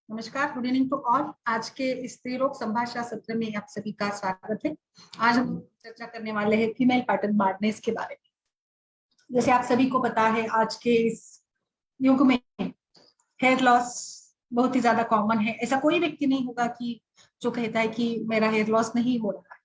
नमस्कार, good evening to all. आज के स्त्री रोग संभाषा सत्र में आप सभी का स्वागत है। आज हम चर्चा करने वाले हैं फीमेल पैटर्न बार्डनेस के बारे में। जैसे आप सभी को पता है, आज के इस युग में हेयर लॉस बहुत ही ज्यादा कॉमन है। ऐसा कोई व्यक्ति नहीं होगा कि जो कहता है कि मेरा हेयर लॉस नहीं हो रहा है।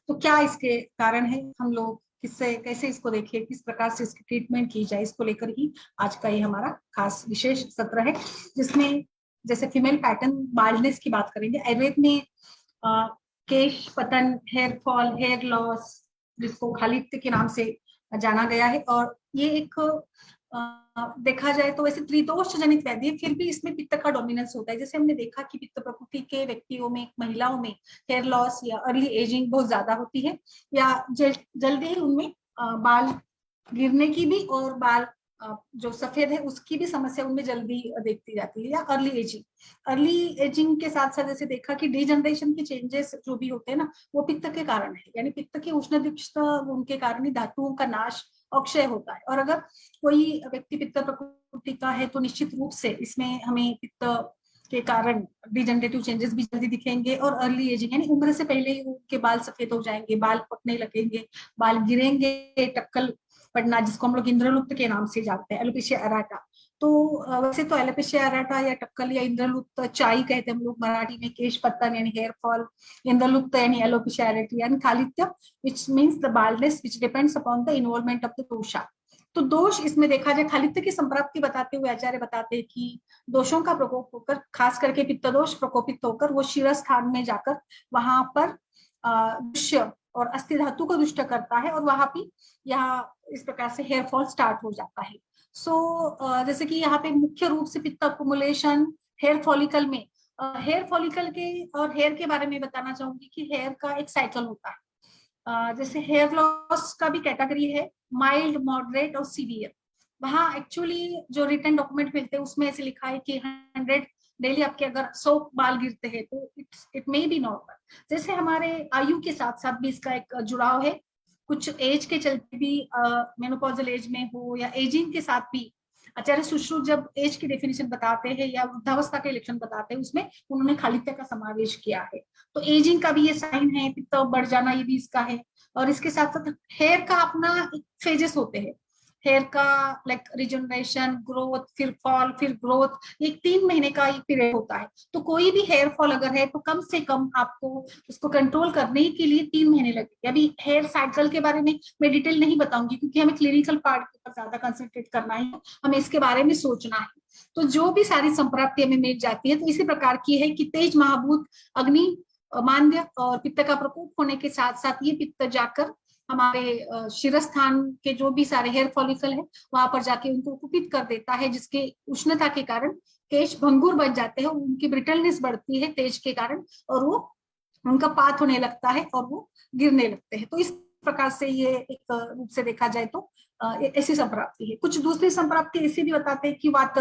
तो क्या इसके कारण है, हम लोग किससे कैसे इसको देखें, किस प्रकार से इसकी ट्रीटमेंट की जाए, इसको लेकर ही आज का ये हमारा खास विशेष सत्र है, जिसमें जैसे फीमेल पैटर्न बाल्डनेस की बात करेंगे। आयुर्वेद में केश पतन, हेयर फॉल, हेयर लॉस, जिसको खालित्य के नाम से जाना गया है, और ये एक देखा जाए तो वैसे त्रिदोष जनित व्याधि है, फिर भी इसमें पित्त का डोमिनेंस होता है। जैसे हमने देखा कि पित्त प्रकृति के व्यक्तियों में, महिलाओं में हेयर लॉस या अर्ली एजिंग बहुत ज्यादा होती है, या जल्दी ही उनमें बाल गिरने की भी और बाल जो सफेद है उसकी भी समस्या उनमें जल्दी देखती जाती है, या अर्ली एजिंग के साथ साथ जैसे देखा कि डीजनरेशन के चेंजेस जो भी होते हैं ना, वो पित्त के कारण है, यानी पित्त के उष्णदिष्ट उनके कारण ही धातुओं का नाश, अक्षय होता है। और अगर कोई व्यक्ति पित्त प्रकृति का है तो निश्चित रूप से इसमें हमें पित्त के कारण डिजनरेटिव चेंजेस भी जल्दी दिखेंगे, और अर्ली एजिंग यानी उम्र से पहले ही उनके बाल सफेद हो जाएंगे, बाल पकने लगेंगे, बाल गिरेंगे, टक्कल पड़ना, जिसको हम लोग इंद्रलुप्त के नाम से जानते हैं, एलोपेशिया एराटा। तो वैसे तो एलोपेशिया एराटा या टक्कल या इंद्रलुप्त चाई कहते हैं हम लोग मराठी में, केश पतन यानी हेयर फॉल, इंद्रलुप्त यानी एलोपेशिया एराटा यानी खालित्य, which means the baldness which depends upon the involvement of the dosha. तो दोष इसमें देखा जाए, खालित्य की संप्राप्ति बताते हुए आचार्य बताते हैं कि दोषों का प्रकोप होकर, खास करके पित्त दोष प्रकोपित होकर वो शिरस्थान में जाकर वहां पर दुष्य और अस्थि धातु को दुष्ट करता है, और वहां भी यहाँ इस प्रकार से हेयर फॉल स्टार्ट हो जाता है। जैसे कि यहाँ पे मुख्य रूप से पित्त अकुमुलेशन हेयर फॉलिकल में, हेयर फॉलिकल के और हेयर के बारे में बताना चाहूंगी कि हेयर का एक साइकिल होता है। जैसे हेयर लॉस का भी कैटेगरी है, माइल्ड, मॉडरेट और सीवियर। वहाँ एक्चुअली जो रिटन डॉक्यूमेंट मिलते हैं उसमें ऐसे लिखा है कि 100 डेली आपके अगर 100 बाल गिरते हैं तो इट मे बी नॉर्मल। जैसे हमारे आयु के साथ साथ भी इसका एक जुड़ाव है, कुछ एज के चलते भी, मेनोपॉजल एज में हो या एजिंग के साथ भी। आचार्य सुश्रुत जब एज की डेफिनेशन बताते हैं या वृद्धावस्था के लक्षण बताते हैं, उसमें उन्होंने खालित्य का समावेश किया है। तो एजिंग का भी ये साइन है, पित्त बढ़ जाना ये भी इसका है। और इसके साथ साथ हेयर का अपना फेजेस होते हैं, हेयर का लाइक रिजनरेशन, ग्रोथ, फिर फॉल, फिर ग्रोथ, एक 3 महीने का एक पीरियड होता है। तो कोई भी हेयर फॉल अगर है तो कम से कम आपको उसको कंट्रोल करने के लिए 3 महीने लगेंगे। अभी हेयर साइकिल के बारे में मैं डिटेल नहीं बताऊंगी, क्योंकि हमें क्लिनिकल पार्ट के ऊपर ज्यादा कंसंट्रेट करना है, हमें इसके बारे में सोचना है। तो जो भी सारी संप्राप्ति हमें मिल जाती है तो इसी प्रकार की है कि तेज महाभूत अग्नि, मांद्य और पित्त का प्रकोप होने के साथ साथ ये पित्त जाकर हमारे शिरस्थान के जो भी सारे हेयर फॉलिकल है वहां पर जाके उनको कुपित कर देता है, जिसके उष्णता के कारण केश भंगुर बन जाते हैं, उनकी ब्रिटलनेस बढ़ती है तेज के कारण, और वो उनका पात होने लगता है और वो गिरने लगते हैं। तो इस प्रकार से ये एक रूप से देखा जाए तो ऐसी संप्राप्ति है। कुछ दूसरी संप्राप्ति ऐसी भी बताते हैं कि वात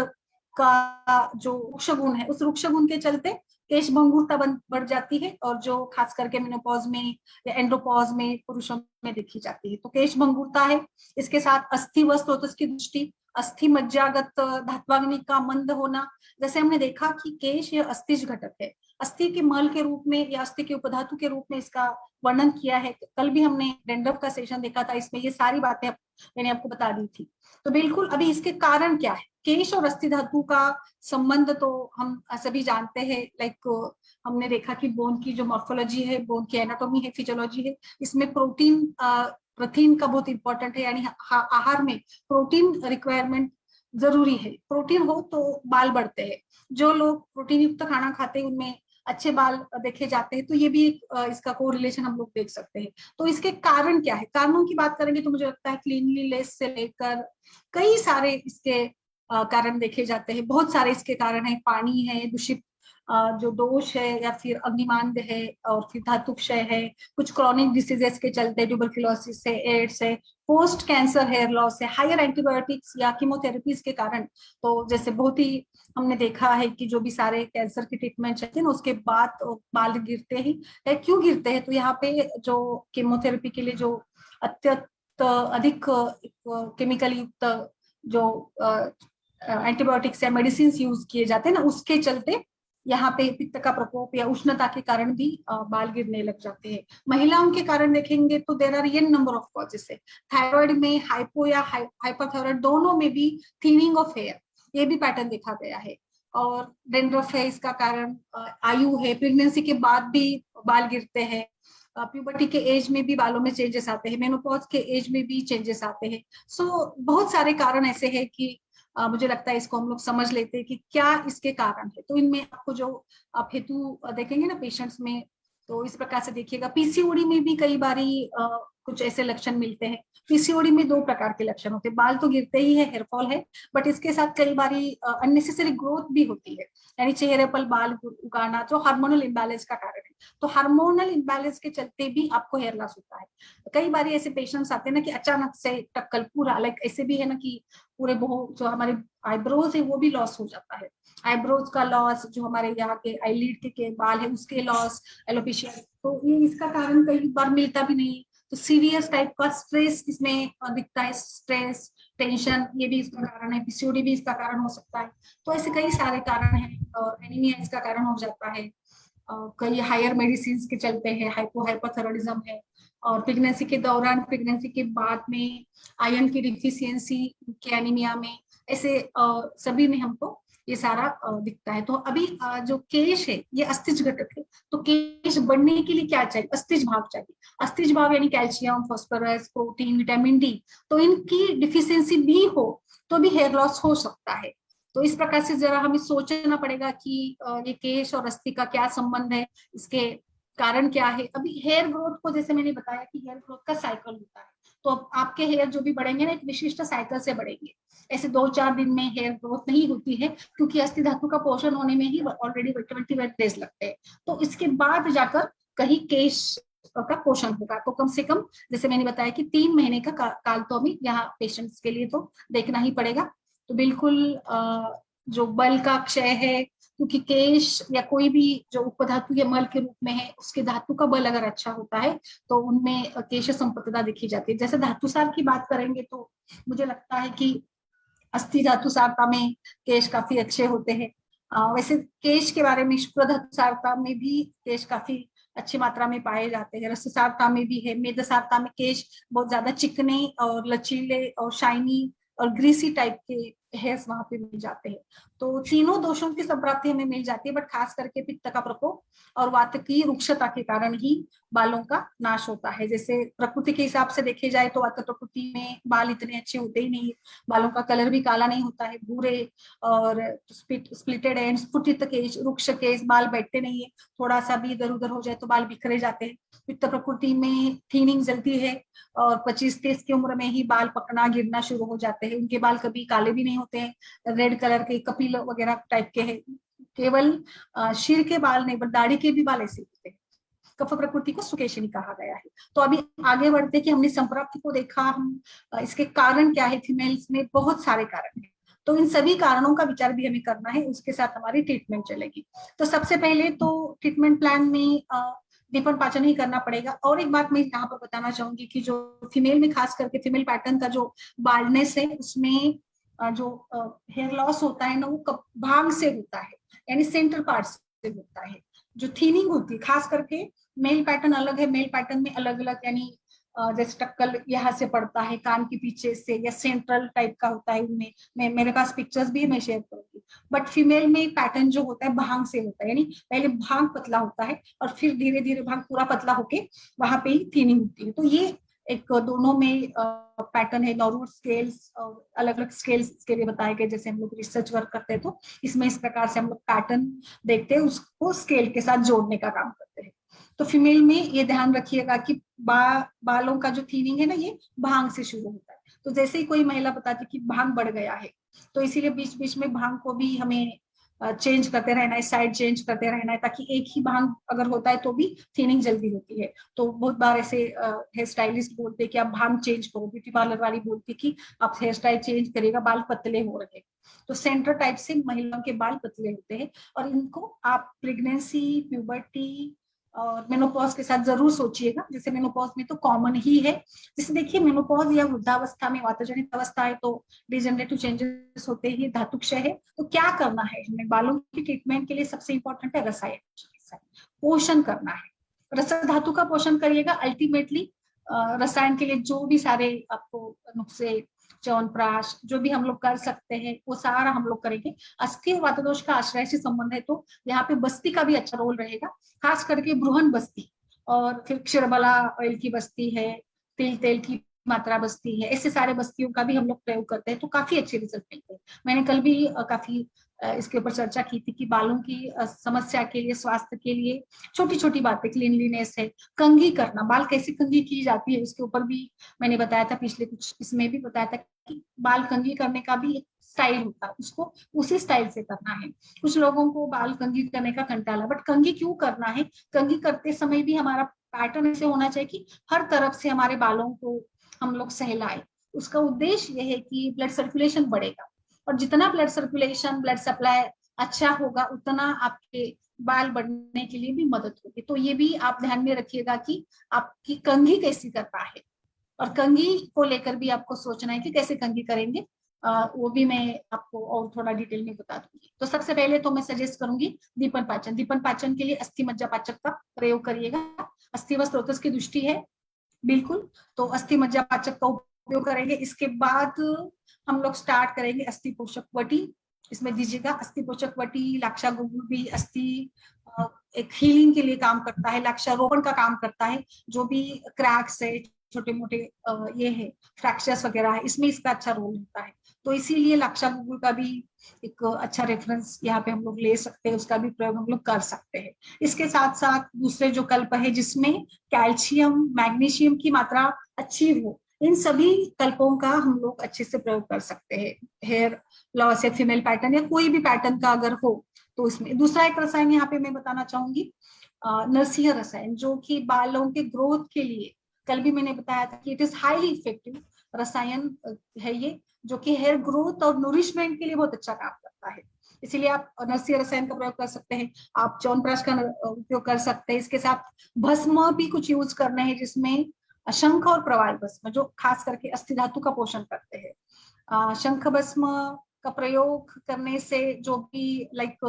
का जो वृक्ष गुण है, उस वृक्ष गुण के चलते केश भंगुरता बढ़ जाती है, और जो खास करके मेनोपॉज में या एंड्रोपॉज में पुरुषों में देखी जाती है। तो केश भंगुरता है, इसके साथ अस्थि व स्रोत की दृष्टि, अस्थि मज्जागत धात्वाग्नि का मंद होना। जैसे हमने देखा कि केश यह अस्थिज घटक है, अस्थि के मल के रूप में या अस्थि के उपधातु के रूप में इसका वर्णन किया है। कल भी हमने डेंड्रफ का सेशन देखा था, इसमें ये सारी बातें मैंने आपको बता दी थी। तो बिल्कुल अभी इसके कारण क्या है, केश और अस्थि धातु का संबंध तो हम सभी जानते हैं। लाइक हमने देखा कि बोन की जो मॉर्फोलॉजी है, बोन की एनाटॉमी है, फिजियोलॉजी है, इसमें प्रोटीन का बहुत इंपॉर्टेंट है, यानी आहार में प्रोटीन रिक्वायरमेंट जरूरी है। प्रोटीन हो तो बाल बढ़ते हैं, जो लोग प्रोटीन युक्त खाना खाते हैं उनमें अच्छे बाल देखे जाते हैं। तो ये भी इसका को रिलेशन हम लोग देख सकते हैं। तो इसके कारण क्या है, कारणों की बात करेंगे तो मुझे लगता है क्लीनलीनेस से लेकर कई सारे इसके कारण देखे जाते हैं। बहुत सारे इसके कारण है, पानी है दूषित, जो दोष है या फिर अग्निमांद है और फिर धातु क्षय है, कुछ क्रॉनिक डिसीजेस के चलते ट्यूबरक्लोसिस है, एड्स है, पोस्ट कैंसर हेयर लॉस है, हायर एंटीबायोटिक्स या कीमोथेरेपीज के कारण। तो जैसे बहुत ही हमने देखा है कि जो भी सारे कैंसर की ट्रीटमेंट चलते हैं ना उसके बाद तो बाल गिरते ही है। क्यों गिरते हैं? तो यहाँ पे जो कीमोथेरेपी के लिए जो अत्यंत अधिक केमिकल युक्त जो एंटीबायोटिक्स या मेडिसिन यूज किए जाते हैं ना, उसके चलते यहाँ पे पित्त का प्रकोप या उष्णता के कारण भी बाल गिरने लग जाते हैं। महिलाओं के कारण देखेंगे तो there are n number of causes है। थायराइड में हाइपो या हाइपरथायराइड दोनों में भी थिनिंग ऑफ हेयर, ये भी पैटर्न देखा गया है। और डेंड्रफ है इसका कारण, आयु है, प्रेगनेंसी के बाद भी बाल गिरते हैं, प्यूबर्टी के एज में भी बालों में चेंजेस आते हैं, मेनोपॉज के एज में भी चेंजेस आते हैं। सो बहुत सारे कारण ऐसे हैं कि मुझे लगता है इसको हम लोग समझ लेते हैं कि क्या इसके कारण है। तो इनमें आपको जो आप हेतु देखेंगे ना पेशेंट्स में, तो इस प्रकार से देखिएगा। पीसीओडी में भी कई बारी कुछ ऐसे लक्षण मिलते हैं। पीसीओडी में दो प्रकार के लक्षण होते हैं, बाल तो गिरते ही है, हेयरफॉल है, बट इसके साथ कई बारी अननेसेसरी ग्रोथ भी होती है, यानी चेहरे पर बाल उगाना, जो हार्मोनल इम्बैलेंस का कारण है। तो हार्मोनल इम्बैलेंस के चलते भी आपको हेयर लॉस होता है। कई बार ऐसे पेशेंट्स आते हैं ना कि अचानक से टक्कल पूरा, लाइक ऐसे भी है ना कि पूरे बहुत जो हमारे आईब्रोज है वो भी लॉस हो जाता है। आईब्रोज का लॉस, जो हमारे यहाँ के आईलिड के बाल है उसके लॉस, एलोपेशिया, तो ये इसका कारण कई बार मिलता भी नहीं। तो सीरियस टाइप का स्ट्रेस इसमें दिखता है, स्ट्रेस, टेंशन, ये भी इसका कारण है। पीसीओडी भी इसका कारण हो सकता है। तो ऐसे कई सारे कारण हैं, और एनीमिया इसका कारण हो जाता है। कई हायर मेडिसिन के चलते हैं, हाइपोथायराइडिज्म है, और प्रेगनेंसी के दौरान, प्रेगनेंसी के बाद में आयरन की डिफिशियंसी के एनीमिया में, ऐसे सभी में हमको ये सारा दिखता है। तो अभी जो केश है ये अस्थिज घटक है, तो केश बढ़ने के लिए क्या चाहिए? अस्थिज भाग चाहिए। अस्थिज भाग यानी calcium, phosphorus, protein, vitamin D, तो इनकी डिफिशियंसी भी हो तो भी हेयर लॉस हो सकता है। तो इस प्रकार से जरा हमें सोचना पड़ेगा कि ये केश और अस्थि का क्या संबंध है, इसके कारण क्या है। अभी हेयर ग्रोथ को जैसे मैंने बताया कि हेयर ग्रोथ का साइकिल होता है, तो अब आपके हेयर जो भी बढ़ेंगे ना एक विशिष्ट साइकिल से बढ़ेंगे। ऐसे 2-4 दिन में हेयर ग्रोथ नहीं होती है, क्योंकि अस्थि धातु का पोषण होने में ही ऑलरेडी 21 डेज लगते हैं। तो इसके बाद जाकर कहीं केश का पोषण होगा। तो कम से कम जैसे मैंने बताया कि 3 महीने का काल तो हमें यहाँ पेशेंट्स के लिए तो देखना ही पड़ेगा। तो बिल्कुल जो बल का क्षय है, क्योंकि केश या कोई भी जो उपधातु या मल के रूप में है, उसके धातु का बल अगर अच्छा होता है तो उनमें केश संपत्ति दिखी जाती है। जैसे धातुसार की बात करेंगे तो मुझे लगता है कि अस्थि धातुसारता में केश काफी अच्छे होते हैं। वैसे केश के बारे में शुक्र धातुसारता में भी केश काफी अच्छी मात्रा में पाए जाते हैं। रससारता में भी है। मेदसारता में केश बहुत ज्यादा चिकने और लचीले और शाइनी और ग्रीसी टाइप के हेयर्स वहां पे मिल जाते हैं। तो तीनों दोषों की संप्राप्ति हमें मिल जाती है, बट खास करके पित्त का प्रकोप और वात की रुक्षता के कारण ही बालों का नाश होता है। जैसे प्रकृति के हिसाब से देखे जाए तो वात प्रकृति में बाल इतने अच्छे होते ही नहीं, बालों का कलर भी काला नहीं होता है, भूरे और स्प्लिटेड एंड स्फुटित केश, रुक्ष केश, बाल बैठते नहीं है, थोड़ा सा भी इधर उधर हो जाए तो बाल बिखरे जाते हैं। पित्त प्रकृति में थीनिंग जल्दी है, और 25-30 की उम्र में ही बाल पकना गिरना शुरू हो जाते हैं। उनके बाल कभी काले भी नहीं होते हैं, रेड कलर के कपिल वगैरह टाइप के हैं। केवल सिर के बाल नहीं, बट दाढ़ी के भी बाल ऐसे होते हैं। कफ प्रकृति को सुकेशनी कहा गया है। तो अभी आगे बढ़ते कि हमने संप्राप्ति को देखा, हम इसके कारण क्या है, फीमेल्स में बहुत सारे कारण है, तो इन सभी कारणों का विचार भी हमें करना है, उसके साथ हमारी ट्रीटमेंट चलेगी। तो सबसे पहले तो ट्रीटमेंट प्लान में दीपन पाचन ही करना पड़ेगा। और एक बात मैं यहाँ पर बताना चाहूंगी कि जो फीमेल में, खास करके फीमेल पैटर्न का जो बाल्डनेस है, उसमें जो हेयर लॉस होता है ना, वो भाग से होता है, यानी सेंट्रल पार्ट से होता है। जो थीनिंग होती है, खास करके मेल पैटर्न अलग है, मेल पैटर्न में अलग अलग, यानी जैसे टक्कल यहाँ से पड़ता है कान के पीछे से, या सेंट्रल टाइप का होता है उनमें। मेरे पास पिक्चर्स भी है, मैं शेयर करूंगी। बट फीमेल में पैटर्न जो होता है भांग से होता है, यानी पहले भांग पतला होता है और फिर धीरे धीरे भांग पूरा पतला होके वहां पे ही थीनिंग होती है। तो ये एक दोनों में पैटर्न है। नॉर्वुड स्केल्स, अलग अलग स्केल्स के लिए बताए गए, जैसे हम लोग रिसर्च वर्क करते हैं तो इसमें इस प्रकार से हम लोग पैटर्न देखते हैं, उसको स्केल के साथ जोड़ने का काम करते हैं। तो फीमेल में ये ध्यान रखिएगा कि बालों का जो थीनिंग है ना, ये भांग से शुरू होता है। तो जैसे ही कोई महिला बताती कि भांग बढ़ गया है, तो इसीलिए बीच बीच में भांग को भी हमें चेंज करते रहना है, साइड चेंज करते रहना है, ताकि एक ही बाल अगर होता है तो भी थिनिंग जल्दी होती है। तो बहुत बार ऐसे हेयर स्टाइलिस्ट बोलते हैं कि आप बाल चेंज करो, ब्यूटी पार्लर वाली बोलती है कि आप हेयर स्टाइल चेंज करेगा, बाल पतले हो रहे हैं। तो सेंटर टाइप से महिलाओं के बाल पतले होते हैं, और इनको आप प्रेगनेंसी, प्यूबर्टी और मेनोपॉज के साथ जरूर सोचिएगा। जैसे मेनोपॉज में तो कॉमन ही है, जैसे देखिए मेनोपॉज या वृद्धावस्था में वातजनित अवस्था है तो डिजेनरेटिव चेंजेस होते ही, धातु क्षय है। तो क्या करना है हमें बालों की ट्रीटमेंट के लिए? सबसे इंपॉर्टेंट है रसायन, पोषण करना है। रस धातु का पोषण करिएगा। अल्टीमेटली रसायन के लिए जो भी सारे आपको नुस्खे, च्यवनप्राश, जो भी हम लोग कर सकते हैं वो सारा हम लोग करेंगे। अस्थि और वातदोष का आश्रय से संबंध है तो यहाँ पे बस्ती का भी अच्छा रोल रहेगा, खास करके बृहन बस्ती, और फिर क्षीरबला ऑयल की बस्ती है, तिल तेल की मात्रा बस्ती है, ऐसे सारे बस्तियों का भी हम लोग प्रयोग करते हैं तो काफी अच्छे रिजल्ट मिलते हैं। मैंने कल भी काफी इसके ऊपर चर्चा की थी कि बालों की समस्या के लिए, स्वास्थ्य के लिए छोटी छोटी बातें, क्लीनलीनेस है, कंघी करना, बाल कैसे कंघी की जाती है उसके ऊपर भी मैंने बताया था पिछले कुछ, इसमें भी बताया था कि बाल कंघी करने का भी स्टाइल होता है, उसको उसी स्टाइल से करना है। कुछ लोगों को बाल कंघी करने का कंटाला, बट कंघी क्यों करना है? कंघी करते समय भी हमारा पैटर्न ऐसे होना चाहिए कि हर तरफ से हमारे बालों को हम लोग सहलाए। उसका उद्देश्य यह है कि ब्लड सर्कुलेशन बढ़ेगा, और जितना ब्लड सर्कुलेशन, ब्लड सप्लाई अच्छा होगा उतना आपके बाल बढ़ने के लिए भी मदद होगी। तो ये भी आप ध्यान में रखिएगा कि आपकी कंघी कैसी करना है, और कंघी को लेकर भी आपको सोचना है कि कैसे कंघी करेंगे। वो भी मैं आपको और थोड़ा डिटेल में बता दूंगी। तो सबसे पहले तो मैं सजेस्ट करूंगी दीपन पाचन। दीपन पाचन के लिए अस्थि मज्जा पाचक का प्रयोग करिएगा। अस्थि व स्रोतस की दृष्टि है बिल्कुल, तो अस्थि मज्जा पाचक का उपयोग करेंगे। इसके बाद हम लोग स्टार्ट करेंगे अस्थि पोषक वटी। इसमें दीजिएगा अस्थि पोषक वटी, लाक्षागुगुल भी अस्थि एक हीलिंग के लिए काम करता है, लाक्षारोपण का काम करता है। जो भी क्रैक्स है, छोटे मोटे ये है फ्रैक्चर्स वगैरह है, इसमें इसका अच्छा रोल होता है। तो इसीलिए लाक्षागुगुल का भी एक अच्छा रेफरेंस यहाँ पे हम लोग ले सकते हैं, उसका भी प्रयोग हम लोग कर सकते हैं। इसके साथ साथ दूसरे जो कल्प है जिसमें कैल्शियम, मैग्नीशियम की मात्रा अच्छी हो, इन सभी कल्पों का हम लोग अच्छे से प्रयोग कर सकते हैं। हेयर लॉस या फीमेल पैटर्न या कोई भी पैटर्न का अगर हो तो इसमें। दूसरा एक रसायन यहाँ पे मैं बताना चाहूंगी, नरसिंह रसायन, जो कि बालों के ग्रोथ के लिए, कल भी मैंने बताया था कि इट इज हाईली इफेक्टिव रसायन है ये, जो कि हेयर ग्रोथ और नूरिशमेंट के लिए बहुत अच्छा काम करता है। इसीलिए आप नरसिंह रसायन का प्रयोग कर सकते हैं। आप च्यवनप्राश का उपयोग कर सकते हैं। इसके साथ भस्म भी कुछ यूज करने हैं, जिसमें शंख और प्रवाल भस्म, जो खास करके अस्थि धातु का पोषण करते हैं। शंख भस्म का प्रयोग करने से जो भी लाइक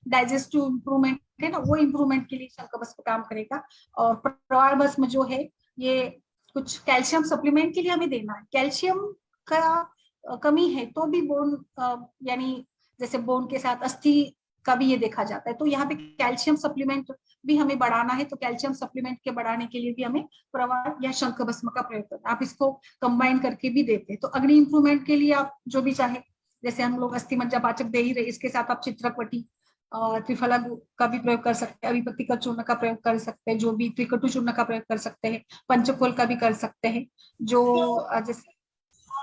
डाइजेस्टिव इंप्रूवमेंट है ना, वो इंप्रूवमेंट के लिए शंख भस्म काम करेगा। और प्रवाल भस्म जो है ये कुछ कैल्शियम सप्लीमेंट के लिए हमें देना है। कैल्शियम का कमी है तो भी बोन, यानी जैसे बोन के साथ अस्थि का भी ये देखा जाता है, तो यहाँ पे कैल्शियम सप्लीमेंट भी हमें बढ़ाना है। तो कैल्शियम सप्लीमेंट के बढ़ाने के लिए भी हमें प्रवाल या शंख भस्म का प्रयोग करना है। आप इसको कंबाइन करके भी देते हैं। तो अग्नि इंप्रूवमेंट के लिए आप जो भी चाहे, जैसे हम लोग अस्थि मज्जा पाचक दे ही रहे, इसके साथ आप चित्रकवटी और त्रिफला का भी प्रयोग कर सकते हैं, अभिपत्ति का चूर्ण का प्रयोग कर सकते हैं, जो भी त्रिकटु चूर्ण का प्रयोग कर सकते हैं, पंचकोल का भी कर सकते हैं। जो जैसे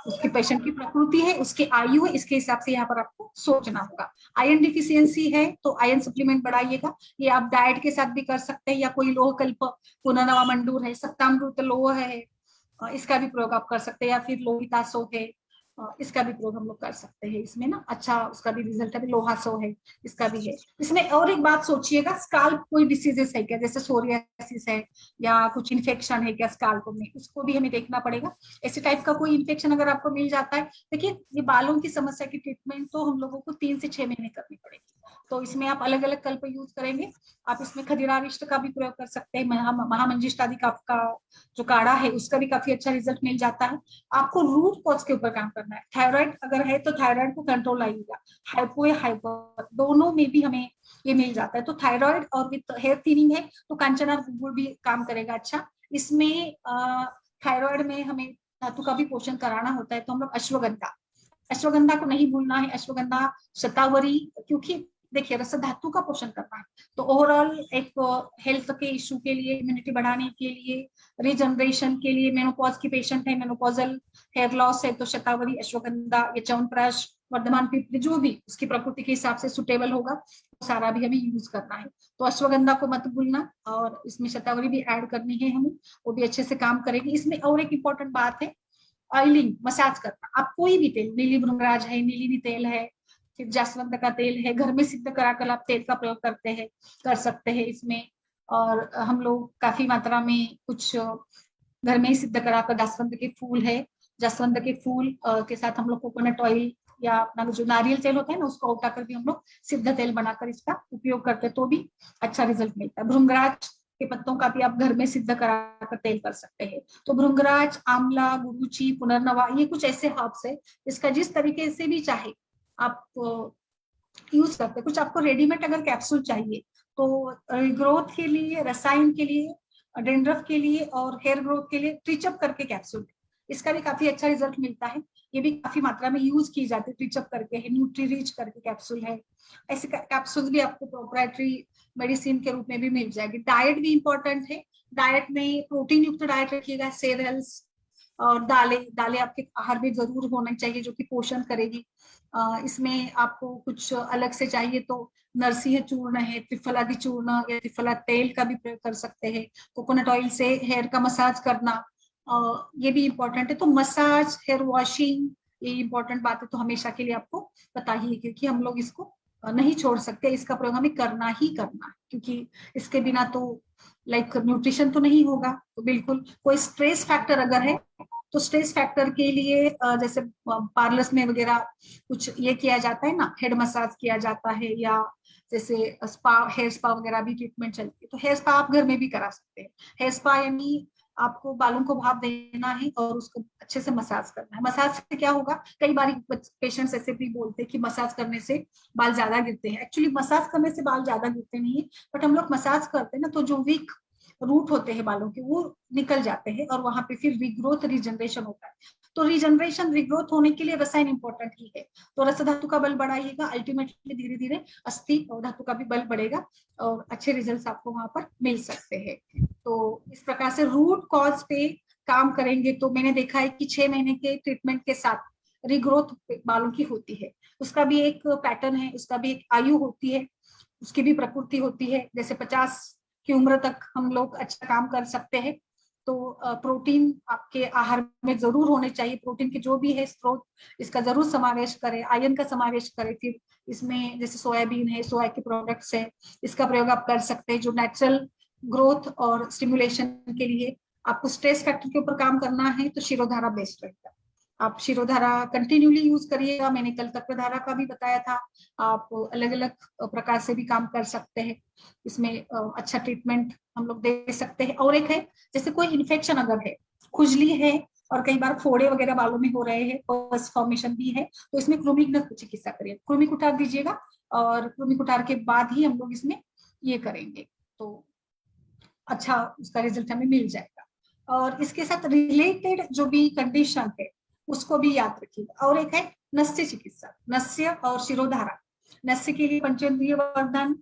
उसके पेशेंट की प्रकृति है, उसकी आयु है, इसके हिसाब से यहाँ पर आपको सोचना होगा। आयरन डिफिशियंसी है तो आयरन सप्लीमेंट बढ़ाइएगा। ये आप डाइट के साथ भी कर सकते हैं, या कोई लोह कल्प, पुनर्नवा मंडूर है, सत्तामृत लोह है, इसका भी प्रयोग आप कर सकते हैं। या फिर लोहितासो है, इसका भी प्रयोग हम लोग कर सकते हैं। इसमें ना अच्छा उसका भी रिजल्ट है। लोहासो है, इसका भी है। इसमें और एक बात सोचिएगा, स्काल्प कोई डिसीजेस है क्या, जैसे सोरियासिस है या कुछ इन्फेक्शन है क्या स्काल्प में, उसको भी हमें देखना पड़ेगा। ऐसे टाइप का कोई इन्फेक्शन अगर आपको मिल जाता है, देखिए ये बालों की समस्या की ट्रीटमेंट तो हम लोगों को 3 से 6 महीने करनी पड़ेगी। तो इसमें आप अलग अलग कल्प यूज करेंगे। आप इसमें खदिराविष्ट का भी प्रयोग कर सकते हैं। महामंजिष्ठादि का जो काढ़ा है उसका भी काफी अच्छा रिजल्ट मिल जाता है। आपको रूट कॉज के ऊपर काम करना है। थायराइड अगर है तो थायराइड को कंट्रोल आइएगा। हाइपो या हाइपर दोनों में भी हमें ये मिल जाता है। तो थायराइड और विद हेयर थिनिंग है तो कांचना गुड़ भी काम करेगा अच्छा। इसमें थायराइड में हमें धातु का भी पोषण कराना होता है तो हम लोग अश्वगंधा, अश्वगंधा को नहीं भूलना है। अश्वगंधा, शतावरी, क्योंकि देखिए रस धातु का पोषण करना है। तो ओवरऑल एक हेल्थ के इश्यू के लिए, इम्यूनिटी बढ़ाने के लिए, रिजनरेशन के लिए, मेनोपॉज की पेशेंट है, मेनोपॉजल हेयर लॉस है तो शतावरी, अश्वगंधा या च्यवनप्राश वर्धमान पीपली, जो भी उसकी प्रकृति के हिसाब से सुटेबल होगा वो सारा भी हमें यूज करना है। तो अश्वगंधा को मत भूलना, और इसमें शतावरी भी ऐड करनी है हमें, वो भी अच्छे से काम करेगी। इसमें और एक इम्पोर्टेंट बात है, ऑयलिंग, मसाज करना। आप कोई भी तेल, नीली भृंगराज है, नीली तेल है, फिर जास्वंद का तेल है, घर में सिद्ध कराकर आप तेल का प्रयोग करते हैं, कर सकते हैं इसमें। और हम लोग काफी मात्रा में कुछ घर में ही सिद्ध कराकर, जास्वंद के फूल है, जास्वंद के फूल के साथ हम लोग कोकोनट ऑयल या अपना जो नारियल तेल होता है ना, उसको उठाकर भी हम लोग सिद्ध तेल बनाकर इसका उपयोग करते हैं, तो भी अच्छा रिजल्ट मिलता है। भृंगराज के पत्तों का भी आप घर में सिद्ध कराकर तेल कर सकते हैं। तो भृंगराज, आंवला, गुरुची, पुनर्नवा, ये कुछ ऐसे हर्ब्स है जिसका जिस तरीके से भी चाहे आप यूज करते हैं। कुछ आपको रेडीमेड अगर कैप्सूल चाहिए तो ग्रोथ के लिए, रसायन के लिए, डेंड्रफ के लिए और हेयर ग्रोथ के लिए ट्रीचअप करके कैप्सूल, इसका भी काफी अच्छा रिजल्ट मिलता है। ये भी काफी मात्रा में यूज की जाती है, ट्रीचअप करके है, न्यूट्री रिच करके कैप्सूल है। ऐसे कैप्सूल भी आपको प्रोप्राइटरी मेडिसिन के रूप में भी मिल जाएगी। डाइट भी इंपॉर्टेंट है, डाइट में प्रोटीन युक्त डाइट रखिएगा, सेरेल्स और दालें, दालें आपके आहार में जरूर होना चाहिए जो कि पोषण करेगी। इसमें आपको कुछ अलग से चाहिए तो नरसिंह चूर्ण है, त्रिफलादि चूर्ण या त्रिफला तेल का भी प्रयोग कर सकते हैं। कोकोनट ऑयल से हेयर का मसाज करना, ये भी इम्पोर्टेंट है। तो मसाज, हेयर वॉशिंग, ये इम्पोर्टेंट बात है, तो हमेशा के लिए आपको पता ही है, क्योंकि हम लोग इसको नहीं छोड़ सकते, इसका प्रयोग हमें करना ही करना है, क्योंकि इसके बिना तो लाइक न्यूट्रिशन तो नहीं होगा। तो बिल्कुल कोई स्ट्रेस फैक्टर अगर है तो स्ट्रेस फैक्टर के लिए जैसे पार्लर्स में वगैरह कुछ ये किया जाता है ना, हेड मसाज किया जाता है, या जैसे स्पा, हेयर स्पा वगैरह भी ट्रीटमेंट चलती है, तो हेयर स्पा आप घर में भी करा सकते हैं। हेयर स्पा यानी आपको बालों को भाप देना है और उसको अच्छे से मसाज करना है। मसाज से क्या होगा, कई बार पेशेंट्स ऐसे भी बोलते हैं कि मसाज करने से बाल ज्यादा गिरते हैं। एक्चुअली मसाज करने से बाल ज्यादा गिरते नहीं है, बट हम लोग मसाज करते हैं ना, तो जो वीक रूट होते हैं बालों के वो निकल जाते हैं और वहां पे फिर रिग्रोथ, रिजनरेशन होता है। तो रिजनरेशन, रिग्रोथ होने के लिए रसायन इंपॉर्टेंट ही है। तो रस धातु का बल बढ़ाइएगा, अल्टीमेटली धीरे धीरे अस्थि और धातु का भी बल बढ़ेगा और अच्छे रिजल्ट्स आपको वहां पर मिल सकते हैं। तो इस प्रकार से रूट कॉज पे काम करेंगे तो मैंने देखा है कि 6 महीने के ट्रीटमेंट के साथ रिग्रोथ बालों की होती है। उसका भी एक पैटर्न है, उसका भी एक आयु होती है, उसकी भी प्रकृति होती है। जैसे 50 की उम्र तक हम लोग अच्छा काम कर सकते हैं। तो प्रोटीन आपके आहार में जरूर होने चाहिए, प्रोटीन के जो भी है स्रोत, इसका जरूर समावेश करें, आयरन का समावेश करें। फिर इसमें जैसे सोयाबीन है, सोया के प्रोडक्ट्स है, इसका प्रयोग आप कर सकते हैं, जो नेचुरल ग्रोथ और स्टिमुलेशन के लिए। आपको स्ट्रेस फैक्टर के ऊपर काम करना है तो शिरोधारा बेस्ट रहेगा। आप शिरोधारा कंटिन्यूली यूज करिएगा। मैंने कल तत्वधारा का भी बताया था, आप अलग अलग प्रकार से भी काम कर सकते हैं। इसमें अच्छा ट्रीटमेंट हम लोग दे सकते हैं। और एक है, जैसे कोई इन्फेक्शन अगर है, खुजली है और कई बार फोड़े वगैरह बालों में हो रहे हैं, पस फॉर्मेशन भी है, तो इसमें कृमिक चिकित्सा करिए, कृमिक उतार दीजिएगा और कृमिक उतार के बाद ही हम लोग इसमें ये करेंगे तो अच्छा उसका रिजल्ट हमें मिल जाएगा। और इसके साथ रिलेटेड जो भी कंडीशन है उसको भी याद रखिएगा। और एक है नस्य चिकित्सा, नस्य और शिरोधारा। नस्य के लिए पंचेंद्रिय वर्धन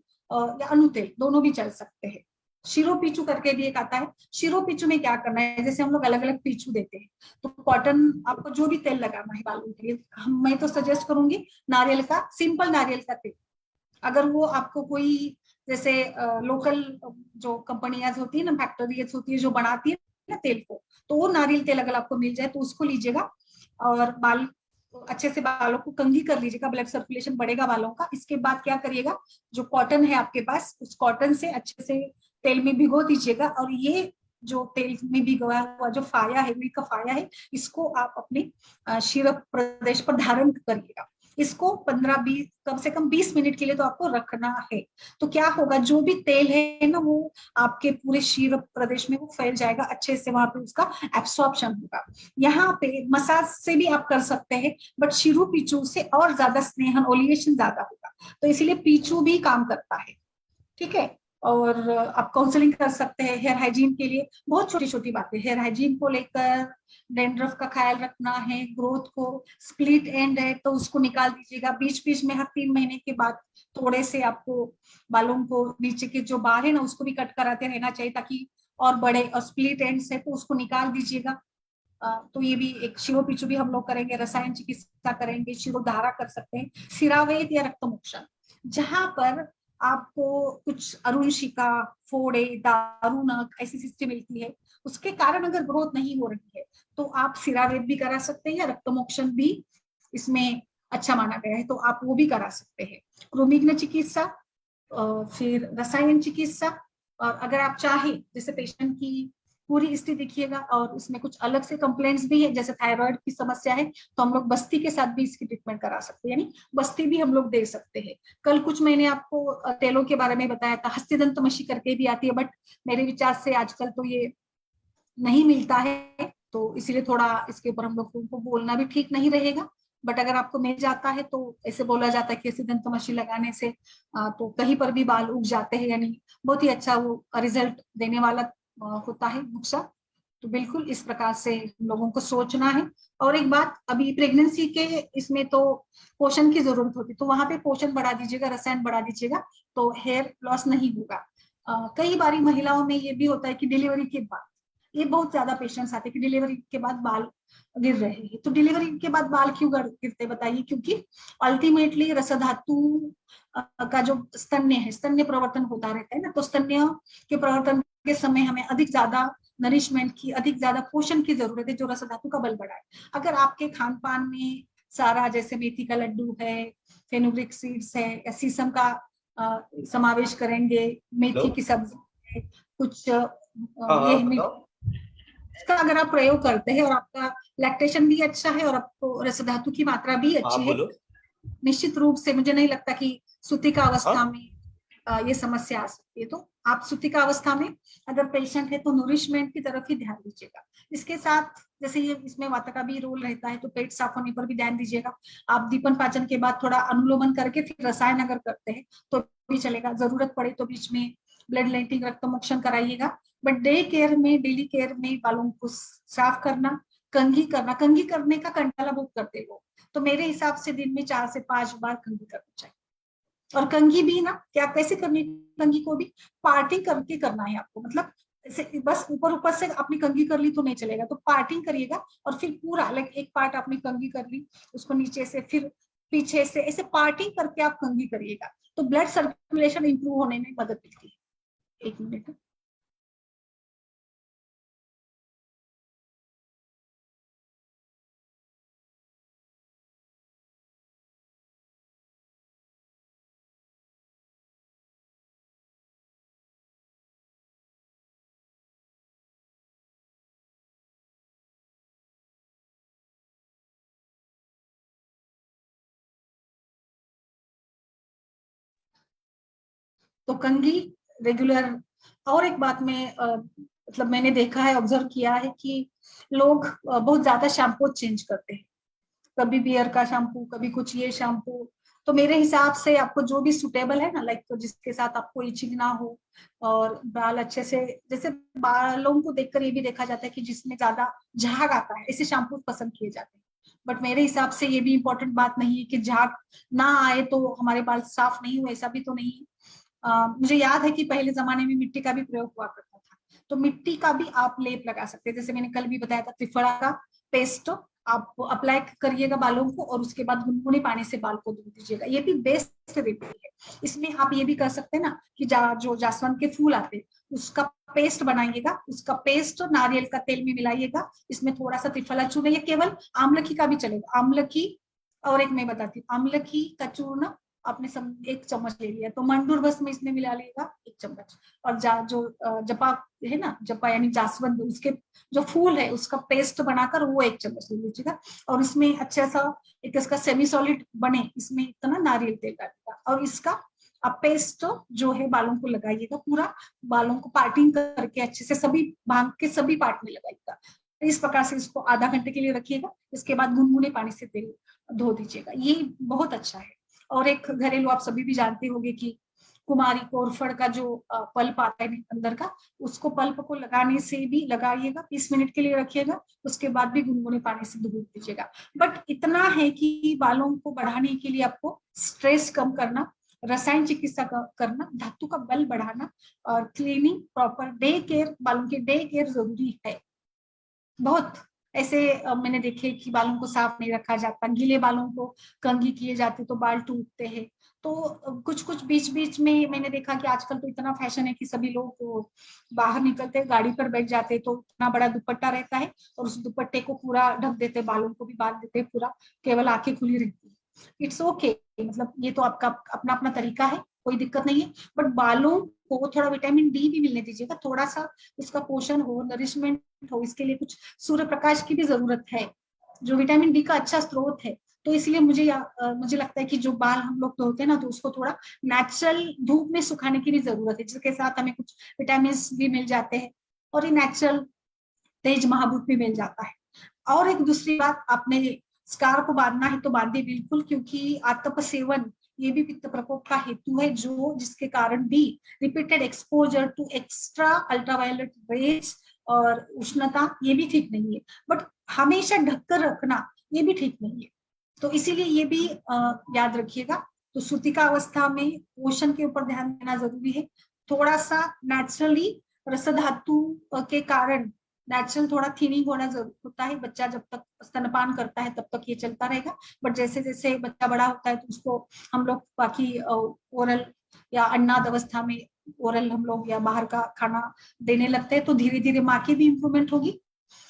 या अनुतेल दोनों भी चल सकते हैं। शिरो पीछू करके भी एक आता है। शिरो पीछू में क्या करना है, जैसे हम लोग अलग अलग पीछू देते हैं, तो कॉटन, आपको जो भी तेल लगाना है बालों के लिए, मैं तो सजेस्ट करूंगी नारियल का, सिंपल नारियल का तेल। अगर वो आपको कोई जैसे लोकल जो कंपनियां होती है ना, फैक्ट्रीज होती है जो बनाती है ना तेल को, तो वो नारियल तेल अगर आपको मिल जाए तो उसको लीजिएगा और बाल अच्छे से बालों को कंघी कर लीजिएगा, ब्लड सर्कुलेशन बढ़ेगा बालों का। इसके बाद क्या करिएगा, जो कॉटन है आपके पास, उस कॉटन से अच्छे से तेल में भिगो दीजिएगा, और ये जो तेल में भिगोया हुआ जो फाया है, का फाया है, इसको आप अपने शिर प्रदेश पर धारण करिएगा। इसको 15-20, कम से कम 20 मिनट के लिए तो आपको रखना है। तो क्या होगा, जो भी तेल है ना वो आपके पूरे शीर प्रदेश में वो फैल जाएगा, अच्छे से वहां पे उसका एब्सॉर्प्शन होगा। यहाँ पे मसाज से भी आप कर सकते हैं, बट शिरू पीछू से और ज्यादा स्नेहन, ओलिएशन ज्यादा होगा, तो इसीलिए पीछू भी काम करता है। ठीक है। और आप काउंसलिंग कर सकते हैं हेयर हाइजीन के लिए, बहुत छोटी छोटी बातें हेयर हाइजीन को लेकर। डेंड्रफ का ख्याल रखना है, ग्रोथ को, स्प्लिट एंड है तो उसको निकाल दीजिएगा बीच बीच में, हर 3 महीने के बाद थोड़े से आपको बालों को नीचे के जो बाल है ना उसको भी कट कराते रहना चाहिए ताकि और बड़े। और स्प्लिट एंड है तो उसको निकाल दीजिएगा। तो ये भी एक शिरोपिचु भी हम लोग करेंगे, रसायन चिकित्सा करेंगे, शिरोधारा कर सकते हैं, सिरावेद या रक्तमोक्षण, जहां पर आपको कुछ अरुणशिका, फोड़े, दारुणक ऐसी स्थिति मिलती है, उसके कारण अगर ग्रोथ नहीं हो रही है तो आप सिरावेद भी करा सकते हैं या रक्तमोक्षण भी इसमें अच्छा माना गया है, तो आप वो भी करा सकते हैं। कृमिघ्न चिकित्सा, फिर रसायन चिकित्सा, और अगर आप चाहें जैसे पेशेंट की पूरी स्थिति देखिएगा और उसमें कुछ अलग से कंप्लेंट्स भी है, जैसे थायराइड की समस्या है तो हम लोग बस्ती के साथ भी इसकी ट्रीटमेंट करा सकते हैं, यानी बस्ती भी हम लोग दे सकते हैं। कल कुछ मैंने आपको तेलों के बारे में बताया था, हस्तिदंत मशी करके भी आती है, बट मेरे विचार से आजकल तो ये नहीं मिलता है, तो इसीलिए थोड़ा इसके ऊपर हम लोग को बोलना भी ठीक नहीं रहेगा। बट अगर आपको मिल जाता है तो ऐसे बोला जाता है कि हस्तिदंत मशी लगाने से तो कहीं पर भी बाल उग जाते हैं, यानी बहुत ही अच्छा वो रिजल्ट देने वाला होता है नुस्खा। तो बिल्कुल इस प्रकार से हम लोगों को सोचना है। और एक बात, अभी प्रेगनेंसी के इसमें तो पोषण की जरूरत होती है, तो वहां पे पोषण बढ़ा दीजिएगा, रसायन बढ़ा दीजिएगा, तो हेयर लॉस नहीं होगा। कई बारी महिलाओं में ये भी होता है कि डिलीवरी के बाद, ये बहुत ज्यादा पेशेंट्स आते हैं कि डिलीवरी के बाद बाल गिर रहे हैं, तो डिलीवरी के बाद बाल क्यों गिरते बताइए? क्योंकि अल्टीमेटली रसधातु का जो स्तन्य है, स्तन्य प्रवर्तन होता रहता है ना, तो स्तन्य के प्रवर्तन के समय हमें अधिक ज्यादा नरिशमेंट की, अधिक ज्यादा पोषण की जरूरत है, जो रस धातु का बल बढ़ाए। अगर आपके खान पान में सारा जैसे मेथी का लड्डू है, फेनुग्रिक सीड्स है, या सीसम का समावेश करेंगे, मेथी की सब्जी है, कुछ ये इसका अगर आप प्रयोग करते हैं और आपका लैक्टेशन भी अच्छा है और आपको रस धातु की मात्रा भी अच्छी है, निश्चित रूप से मुझे नहीं लगता कि सूतिका अवस्था में ये समस्या आ सकती है। तो आप सूतिका अवस्था में अगर पेशेंट है तो नूरिशमेंट की तरफ ही ध्यान दीजिएगा। इसके साथ जैसे ये इसमें वाता का भी रोल रहता है, तो पेट साफ होने पर भी ध्यान दीजिएगा। आप दीपन पाचन के बाद थोड़ा अनुलोमन करके फिर रसायन अगर करते हैं तो भी चलेगा, जरूरत पड़े तो बीच में ब्लड लेंटिंग, रक्तमोक्षण कराइएगा। बट डे केयर में, डेली केयर में बालों को साफ करना, कंघी करना, कंघी करने का कंटाला बहुत करते लोग, तो मेरे हिसाब से दिन में 4 से 5 बार कंघी करना चाहिए। और कंघी भी ना क्या कैसे करनी, कंघी को भी पार्टिंग करके करना है आपको, मतलब ऐसे बस ऊपर ऊपर से अपनी कंघी कर ली तो नहीं चलेगा, तो पार्टिंग करिएगा और फिर पूरा लाइक एक पार्ट आपने कंघी कर ली, उसको नीचे से फिर पीछे से ऐसे पार्टिंग करके आप कंघी करिएगा, तो ब्लड सर्कुलेशन इंप्रूव होने में मदद मिलती है। 1 मिनट। तो कंघी रेगुलर। और एक बात में मतलब मैंने देखा है, ऑब्जर्व किया है कि लोग बहुत ज्यादा शैम्पू चेंज करते हैं, कभी बियर का शैम्पू, कभी कुछ ये शैम्पू। तो मेरे हिसाब से आपको जो भी सुटेबल है ना, लाइक तो जिसके साथ आपको इचिंग ना हो और बाल अच्छे से, जैसे बालों को देखकर ये भी देखा जाता है कि जिसमें ज्यादा झाग आता है ऐसे शैम्पू पसंद किए जाते हैं। बट मेरे हिसाब से ये भी इम्पोर्टेंट बात नहीं है कि झाग ना आए तो हमारे बाल साफ नहीं हुए, ऐसा भी तो नहीं है। मुझे याद है कि पहले जमाने में मिट्टी का भी प्रयोग हुआ करता था, तो मिट्टी का भी आप लेप लगा सकते हैं, जैसे मैंने कल भी बताया था, त्रिफला का पेस्ट आप अप्लाई करिएगा बालों को और उसके बाद गुनगुने पानी से बाल को धो दीजिएगा, ये भी बेस्ट रेमेडी है। इसमें आप ये भी कर सकते हैं ना कि जो जासवंत के फूल आते हैं उसका पेस्ट बनाइएगा, उसका पेस्ट नारियल का तेल में मिलाइएगा, इसमें थोड़ा सा त्रिफला चूर्ण या केवल आमलकी का भी चलेगा, आमलकी। और एक मैं बताती हूँ, आमलकी का चूर्ण आपने 1 चम्मच ले लिया तो मंडूर बस में इसमें मिला लेगा 1 चम्मच। और जो जपा है ना, जपा यानी जासवंत, उसके जो फूल है उसका पेस्ट बनाकर वो 1 चम्मच ले लीजिएगा, और इसमें अच्छा सा एक इसका सेमी सॉलिड बने, इसमें इतना नारियल तेल डालिएगा और इसका आप पेस्ट जो है बालों को लगाइएगा, पूरा बालों को पार्टिंग करके अच्छे से सभी भाग के सभी पार्ट में लगाइएगा। इस प्रकार से इसको आधा घंटे के लिए रखिएगा, इसके बाद गुनगुने पानी से तेल धो दीजिएगा, ये बहुत अच्छा है। और एक घरेलू आप सभी भी जानते होंगे कि कुमारी कोरफड़ का जो पल्प आता है अंदर का, उसको पल्प को लगाने से भी लगाइएगा, 20 मिनट के लिए रखिएगा, उसके बाद भी गुनगुने पानी से धो दीजिएगा। बट इतना है कि बालों को बढ़ाने के लिए आपको स्ट्रेस कम करना, रसायन चिकित्सा करना, धातु का बल बढ़ाना और क्लीनिंग, प्रॉपर डे केयर, बालों के डे केयर जरूरी है बहुत। ऐसे मैंने देखे कि बालों को साफ नहीं रखा जाता, गीले बालों को कंघी किए जाते तो बाल टूटते हैं। तो कुछ कुछ बीच बीच में मैंने देखा कि आजकल तो इतना फैशन है कि सभी लोग बाहर निकलते हैं, गाड़ी पर बैठ जाते हैं तो इतना बड़ा दुपट्टा रहता है और उस दुपट्टे को पूरा ढक देते हैं, बालों को भी बांध देते हैं पूरा, केवल आंखें खुली रहती है। इट्स ओके, मतलब ये तो आपका अपना अपना तरीका है, कोई दिक्कत नहीं है। बट बालों को थोड़ा विटामिन डी भी मिलने दीजिएगा, थोड़ा सा उसका पोषण हो, नरिशमेंट हो, इसके लिए कुछ सूर्य प्रकाश की भी जरूरत है, जो विटामिन डी का अच्छा स्रोत है। तो इसलिए मुझे लगता है कि जो बाल हम लोग धोते हैं ना, तो उसको थोड़ा नेचुरल धूप में सुखाने की भी जरूरत है, जिसके साथ हमें कुछ विटामिन भी मिल जाते हैं और ये नेचुरल तेज महाभूत भी मिल जाता है। और एक दूसरी बात, आपने स्कार को बांधना है तो बांधिए बिल्कुल, क्योंकि आतप सेवन ये भी पित्त प्रकोप का हेतु है, जो जिसके कारण भी repeated exposure to extra ultraviolet rays और उष्णता ये भी ठीक नहीं है। बट हमेशा ढककर रखना ये भी ठीक नहीं है, तो इसीलिए ये भी याद रखिएगा। तो सूतिका अवस्था में पोषण के ऊपर ध्यान देना जरूरी है, थोड़ा सा नेचुरली रस धातु के कारण नेचुरल थोड़ा थिनिंग होना जरूर होता है। बच्चा जब तक स्तनपान करता है तब तक ये चलता रहेगा, बट जैसे जैसे बच्चा बड़ा होता है तो उसको हम लोग बाकी ओरल या अन्नाद अवस्था में ओरल हम लोग या बाहर का खाना देने लगते हैं, तो धीरे धीरे माँ की भी इंप्रूवमेंट होगी।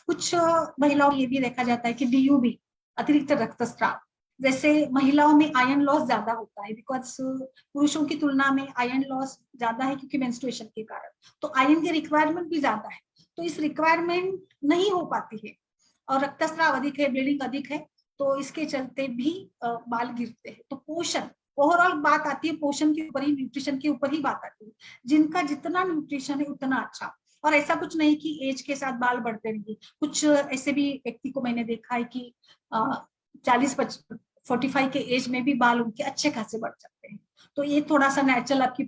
कुछ महिलाओं में ये भी देखा जाता है कि डीयूबी, अतिरिक्त रक्तस्राव, जैसे महिलाओं में आयरन लॉस ज्यादा होता है, बिकॉज पुरुषों की तुलना में आयरन लॉस ज्यादा है क्योंकि मेंस्ट्रुएशन के कारण, तो आयरन की रिक्वायरमेंट भी ज्यादा है, तो इस रिक्वायरमेंट नहीं हो पाती है और रक्तस्राव अधिक है, ब्लीडिंग अधिक है, तो इसके चलते भी बाल गिरते हैं। तो पोषण, ओवरऑल बात आती है पोषण के ऊपर ही, न्यूट्रिशन के ऊपर ही बात आती है, जिनका जितना न्यूट्रिशन है उतना अच्छा। और ऐसा कुछ नहीं कि एज के साथ बाल बढ़ते रहेंगे, कुछ ऐसे भी व्यक्ति को मैंने देखा है कि 40-45 के एज में भी बाल उनके अच्छे खासे बढ़ सकते हैं। तो ये थोड़ा सा नेचुरल आपकी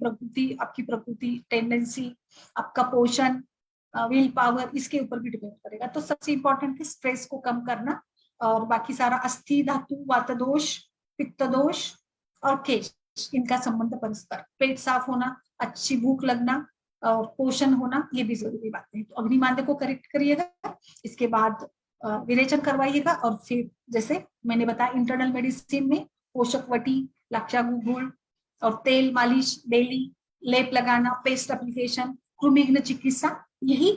प्रकृति टेंडेंसी, आपका पोषण, विल पावर, इसके ऊपर भी डिपेंड करेगा। तो सबसे इंपॉर्टेंट है स्ट्रेस को कम करना, और बाकी सारा अस्थि धातु, वात दोष, पित्त दोष और केश, इनका संबंध परस्पर, पेट साफ होना, अच्छी भूख लगना और पोषण होना, ये भी जरूरी बातें हैं। तो अग्निमांद्य को करेक्ट करिएगा, इसके बाद विरेचन करवाइएगा, और फिर जैसे मैंने बताया इंटरनल मेडिसिन में पोषक वटी, लाक्षागुगुल और तेल मालिश डेली, लेप लगाना, पेस्ट एप्लीकेशन, कृमिघ्न चिकित्सा, यही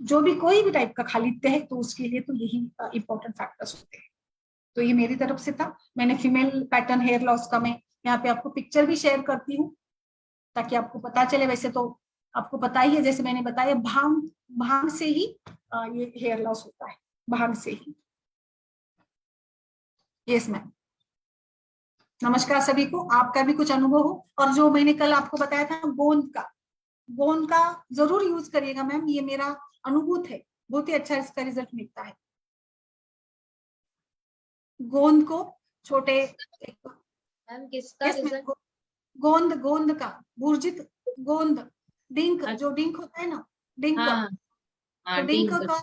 जो भी कोई भी टाइप का खालित्य है तो उसके लिए तो यही इंपॉर्टेंट फैक्टर्स होते हैं। तो ये मेरी तरफ से था। मैंने फीमेल पैटर्न हेयर लॉस का मैं यहाँ पे आपको पिक्चर भी शेयर करती हूँ ताकि आपको पता चले। वैसे तो आपको पता ही है, जैसे मैंने बताया, भांग से ही ये हेयर लॉस होता है, भांग से ही। यस मैम, नमस्कार सभी को। आपका भी कुछ अनुभव हो, और जो मैंने कल आपको बताया था गोंद का जरूर यूज करिएगा मैम, ये मेरा अनुभूत है, बहुत ही अच्छा इसका रिजल्ट मिलता है। गोंद को छोटे मैम किसका रिजल्ट? गोंद, गोंद का, भुर्जित गोंद, डिंक, जो डिंक होता है ना, डिंक, हाँ, तो डिंक का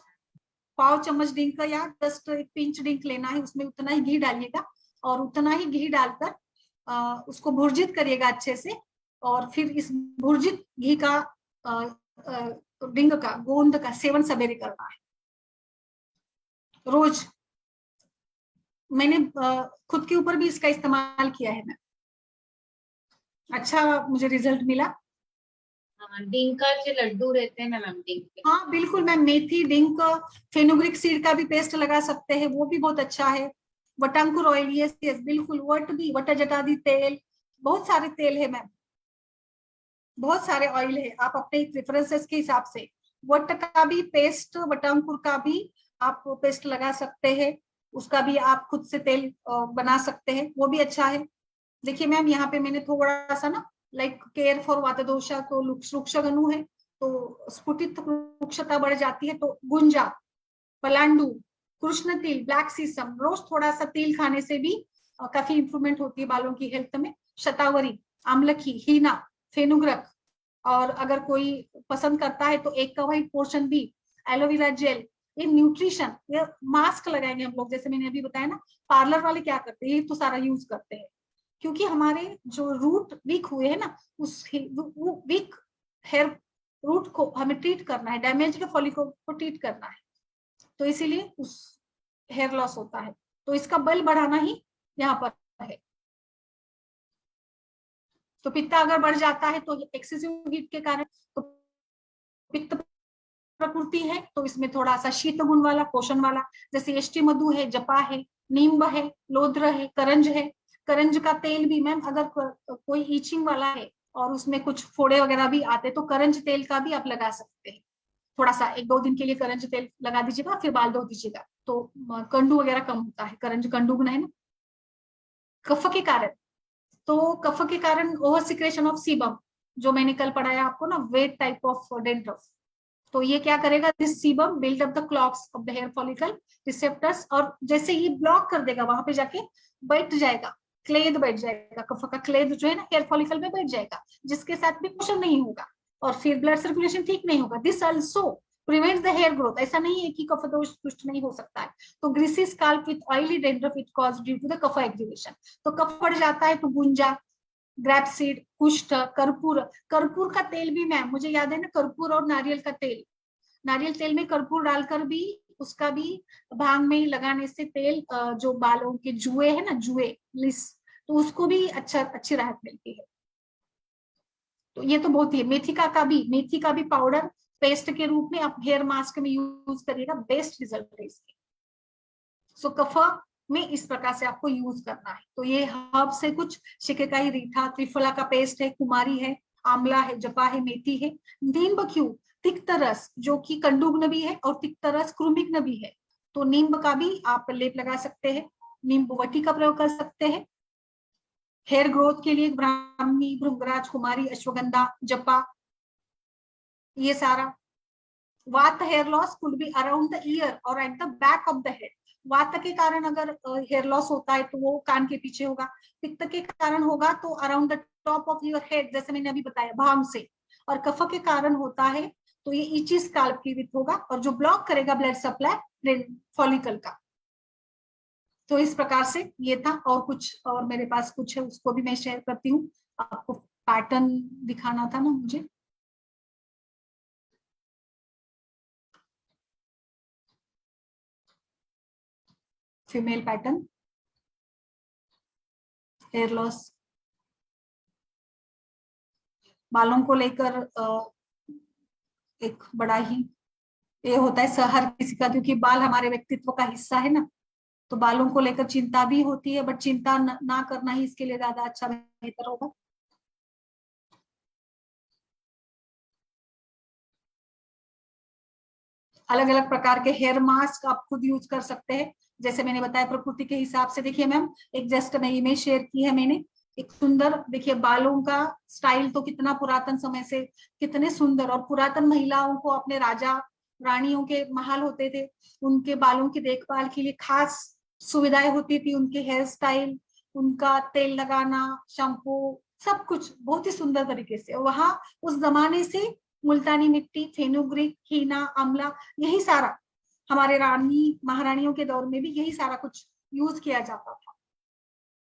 पाव चम्मच डिंक या जस्ट एक पिंच डिंक लेना है, उसमें उतना ही घी डालिएगा, और उतना ही घी डालकर उसको भुर्जित करिएगा अच्छे से, और फिर इस भुर्जित घी का डिंक का, गोंद का सेवन सवेरे करना है रोज। मैंने खुद के ऊपर भी इसका इस्तेमाल किया है मैम, अच्छा मुझे रिजल्ट मिला। हाँ, डिंका के लड्डू रहते हैं ना मैम, डिंक के। हाँ बिल्कुल मैम, मेथी, डिंक, फेनुग्रिक सीड का भी पेस्ट लगा सकते हैं, वो भी बहुत अच्छा है। वटांकुर ऑयल, यस यस बिल्कुल, वट भी, वटा जटादी तेल, बहुत सारे तेल है मैम, बहुत सारे ऑयल है, आप अपने प्रेफरेंसेस के हिसाब से वट का भी पेस्ट, वटांकुर का भी आप पेस्ट लगा सकते हैं, उसका भी आप खुद से तेल बना सकते हैं, वो भी अच्छा है। देखिए मैम, यहाँ पे मैंने थोड़ा सा ना, लाइक केयर फॉर वातदोषा, तो रुक्षगनु है, तो स्फुटित रुक्षता बढ़ जाती है, तो गुंजा, पलांडू, कृष्ण तिल, ब्लैक सीसम, रोज थोड़ा सा तिल खाने से भी काफी इंप्रूवमेंट होती है बालों की हेल्थ में। शतावरी, आमलखी, हीना, फेनुग्रक, और अगर कोई पसंद करता है तो एक का व्हाइट पोर्शन भी, एलोवेरा जेल, ये न्यूट्रिशन, ये मास्क लगाएंगे हम लोग, जैसे मैंने अभी बताया ना, पार्लर वाले क्या करते हैं, ये तो सारा यूज करते हैं, क्योंकि हमारे जो रूट वीक हुए हैं ना, उस वीक हेयर रूट को हमें ट्रीट करना है, डैमेज्ड फॉलिकल को ट्रीट करना है। तो इसीलिए उस हेयर लॉस होता है। तो इसका बल बढ़ाना ही यहाँ पर है। तो पित्त अगर बढ़ जाता है तो एक्सेसिव हीट के कारण, तो पित्त प्रकृति है तो इसमें थोड़ा सा शीत गुण वाला, पोषण वाला, जैसे यष्टि मधु है, जपा है, नींब है, लोद्र है, करंज है। करंज का तेल भी मैम अगर कोई ईचिंग वाला है और उसमें कुछ फोड़े वगैरह भी आते तो करंज तेल का भी आप लगा सकते हैं। थोड़ा सा 1-2 दिन के लिए करंज तेल लगा दीजिएगा, फिर बाल धो दीजिएगा, तो कंडू वगैरह कम होता है। करंज कंडू गुण है ना। कफ के कारण, तो कफ के कारण ओवर सिक्रेशन ऑफ सीबम, जो मैंने कल पढ़ाया आपको ना, वेट टाइप ऑफ डेंड्रफ। तो ये क्या करेगा, this sebum build up the clogs of the hair follicle receptors, और जैसे ये ब्लॉक कर देगा वहां पे जाके बैठ जाएगा, क्लेद बैठ जाएगा, कफ का क्लेद जो है ना हेयर फॉलिकल में बैठ जाएगा, जिसके साथ भी पोषण नहीं होगा और फिर ब्लड सर्कुलेशन ठीक नहीं होगा। This also prevents the hair growth. ऐसा नहीं है कि कफ दोष पुष्ट नहीं हो सकता है। तो greasy scalp with oily dandruff it cause due to the kapha activation. तो कफ बढ़ जाता है तो गुंजा, ग्रैपसीड, कुष्ठ, कर्पूर। कर्पूर का तेल भी मैम मुझे याद है ना, कर्पूर और नारियल का तेल, नारियल तेल में कर्पूर डालकर भी उसका भी भांग में लगाने से तेल जो बालों के जुए है ना, जुए लिस, तो उसको भी अच्छी राहत मिलती है। तो ये तो बहुत ही, मेथी का भी पाउडर पेस्ट के रूप में आप हेयर मास्क में यूज करिएगा, बेस्ट रिजल्ट है इसके। सो कफ में इस प्रकार से आपको यूज करना है। तो ये हर्ब से कुछ शिकेकाई रीठा, त्रिफला का पेस्ट है, कुमारी है, आंवला है, जपा है, मेथी है, नींब क्यों, तिक्त रस जो कि कंडुग्न भी है और तिक्त रस कृमिग्न भी है, तो नींब का भी आप लेप लगा सकते हैं, नींबवटी का प्रयोग कर सकते हैं। हेयर ग्रोथ के लिए ब्राह्मी, भृंगराज, कुमारी, अश्वगंधा, जपा, ये सारा। Vata hair loss could be around the ear और at the back of the head. वात के कारण अगर हेयर लॉस होता है तो वो कान के पीछे होगा, पित्त के कारण होगा तो around the top of your head, जैसे मैंने अभी बताया भांग से, और कफ के कारण होता है तो ये इची स्काल्प की विथ होगा, और जो ब्लॉक करेगा ब्लड सप्लाई फॉलिकल का। तो इस प्रकार से ये था, और कुछ और मेरे पास कुछ है उसको भी मैं शेयर करती हूँ। आपको पैटर्न दिखाना था ना मुझे। फीमेल पैटर्न हेयर लॉस, बालों को लेकर एक बड़ा ही ये होता है हर किसी का, क्योंकि बाल हमारे व्यक्तित्व का हिस्सा है ना, तो बालों को लेकर चिंता भी होती है, बट चिंता ना करना ही इसके लिए ज्यादा अच्छा बेहतर होगा। अलग अलग प्रकार के हेयर मास्क आप खुद यूज कर सकते हैं, जैसे मैंने बताया प्रकृति के हिसाब से। देखिए मैम, एक जस्ट में इमेज शेयर की है मैंने, एक सुंदर, देखिए बालों का स्टाइल तो कितना पुरातन समय से, कितने सुंदर, और पुरातन महिलाओं को अपने राजा रानियों के महल होते थे, उनके बालों की देखभाल के लिए खास सुविधाएं होती थी, उनके हेयर स्टाइल, उनका तेल लगाना, शैम्पू, सब कुछ बहुत ही सुंदर तरीके से। वहां उस जमाने से मुल्तानी मिट्टी, फेनुग्रीक, हीना, आंवला, यही सारा हमारे रानी महारानियों के दौर में भी यही सारा कुछ यूज किया जाता था।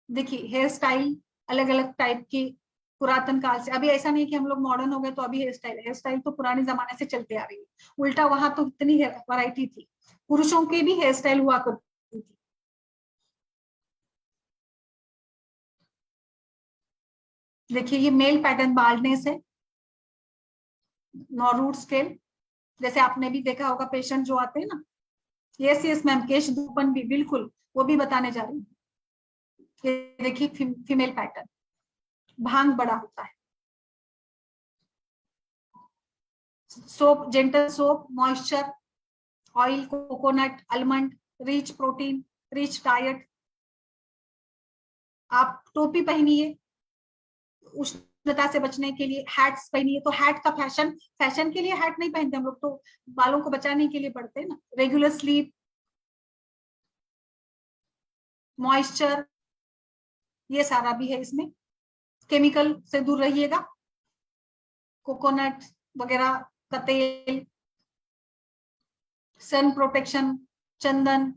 देखिए हेयर स्टाइल अलग अलग टाइप की पुरातन काल से, अभी ऐसा नहीं कि हम लोग मॉडर्न हो गए तो अभी हेयर स्टाइल तो पुराने जमाने से चलते आ रही है, उल्टा वहां तो इतनी वैरायटी थी, पुरुषों के भी हेयर स्टाइल हुआ करती थी। देखिए ये मेल पैटर्न बाल्डनेस है, नॉरूट स्केल, जैसे आपने भी देखा होगा पेशेंट जो आते हैं ना। यस यस मैम, केश धूपन भी बिल्कुल, वो भी बताने जा रही हूँ। ये देखिए फीमेल पैटर्न, भांग बड़ा होता है, soap, gentle soap, moisture, oil, coconut, almond, rich protein, rich diet. आप टोपी पहनिए उष्णता से बचने के लिए, हैट्स पहनिए, तो हैट का फैशन, फैशन के लिए हैट नहीं पहनते हम लोग, तो बालों को बचाने के लिए पड़ते हैं ना। रेगुलर स्लीप, मॉइस्चर, ये सारा भी है इसमें। केमिकल से दूर रहिएगा, कोकोनट वगैरह का तेल, सन प्रोटेक्शन, चंदन,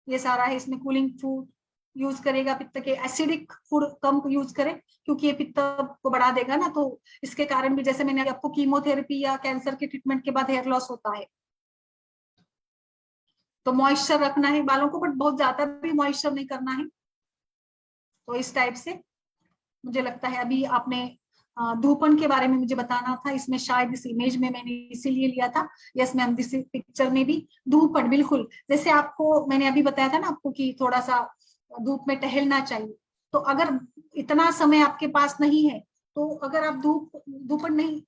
ये सारा है इसमें। कूलिंग फूड यूज करेगा, पित्त के एसिडिक फूड कम यूज करें, क्योंकि ये पित्त को बढ़ा देगा ना, तो इसके कारण भी, जैसे मैंने आपको कीमोथेरेपी या कैंसर के ट्रीटमेंट के बाद हेयर लॉस होता है, तो मॉइस्चर रखना है बालों को, बट बहुत ज्यादा भी मॉइस्चर नहीं करना है। तो इस टाइप से मुझे लगता है अभी आपने धूपन के बारे में मुझे बताना था, इसमें शायद इस इमेज में मैंने इसीलिए लिया था। यस मैम, दिस पिक्चर में भी धूपन बिल्कुल जैसे आपको मैंने अभी बताया था ना आपको कि थोड़ा सा धूप में टहलना चाहिए। तो अगर इतना समय आपके पास नहीं है, तो अगर आप धूपन नहीं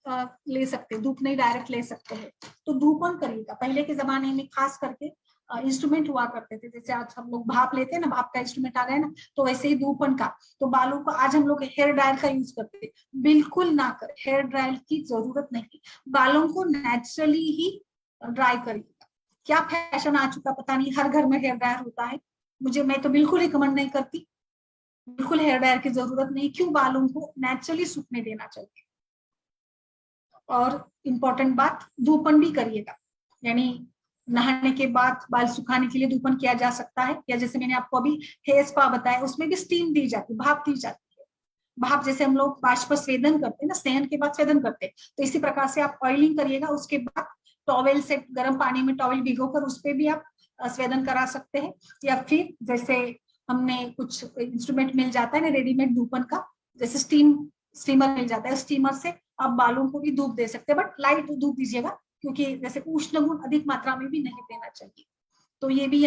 ले सकते, धूप नहीं डायरेक्ट ले सकते हैं, तो धूपन करिएगा। पहले के जमाने में खास करके इंस्ट्रूमेंट हुआ करते थे, जैसे आज हम लोग भाप लेते हैं ना, भाप का इंस्ट्रूमेंट आ गया ना, तो वैसे ही धूपन का। तो बालों को आज हम लोग हेयर ड्रायर का यूज करते हैं, बिल्कुल ना करें, हेयर ड्रायर की जरूरत नहीं। बालों को नेचुरली ही ड्राई करिएगा। क्या फैशन आ चुका पता नहीं, हर घर में हेयर ड्रायर होता है। मैं तो बिल्कुल रिकमेंड नहीं करती, बिल्कुल हेयर ड्रायर की जरूरत नहीं। क्यों, बालों को नेचुरली सूखने देना चाहिए। और इम्पोर्टेंट बात, धूपन भी करिएगा, यानी नहाने के बाद बाल सुखाने के लिए धूपन किया जा सकता है। या जैसे मैंने आपको अभी हेयर स्पा बताया, उसमें भी स्टीम दी जाती है, भाप दी जाती है। भाप जैसे हम लोग बाष्प स्वेदन करते हैं ना, स्नान के बाद स्वेदन करते हैं, तो इसी प्रकार से आप ऑयलिंग करिएगा। उसके बाद टॉवेल से गर्म पानी में टॉवेल भिगोकर उस पर भी आप स्वेदन करा सकते हैं। या फिर जैसे हमने कुछ इंस्ट्रूमेंट मिल जाता है ना रेडीमेड धूपन का, जैसे स्टीमर मिल जाता है, स्टीमर से आप बालों को भी धूप दे सकते हैं, बट लाइट धूप दीजिएगा, क्योंकि जैसे उष्ण गुण अधिक मात्रा में भी नहीं देना चाहिए। तो ये भी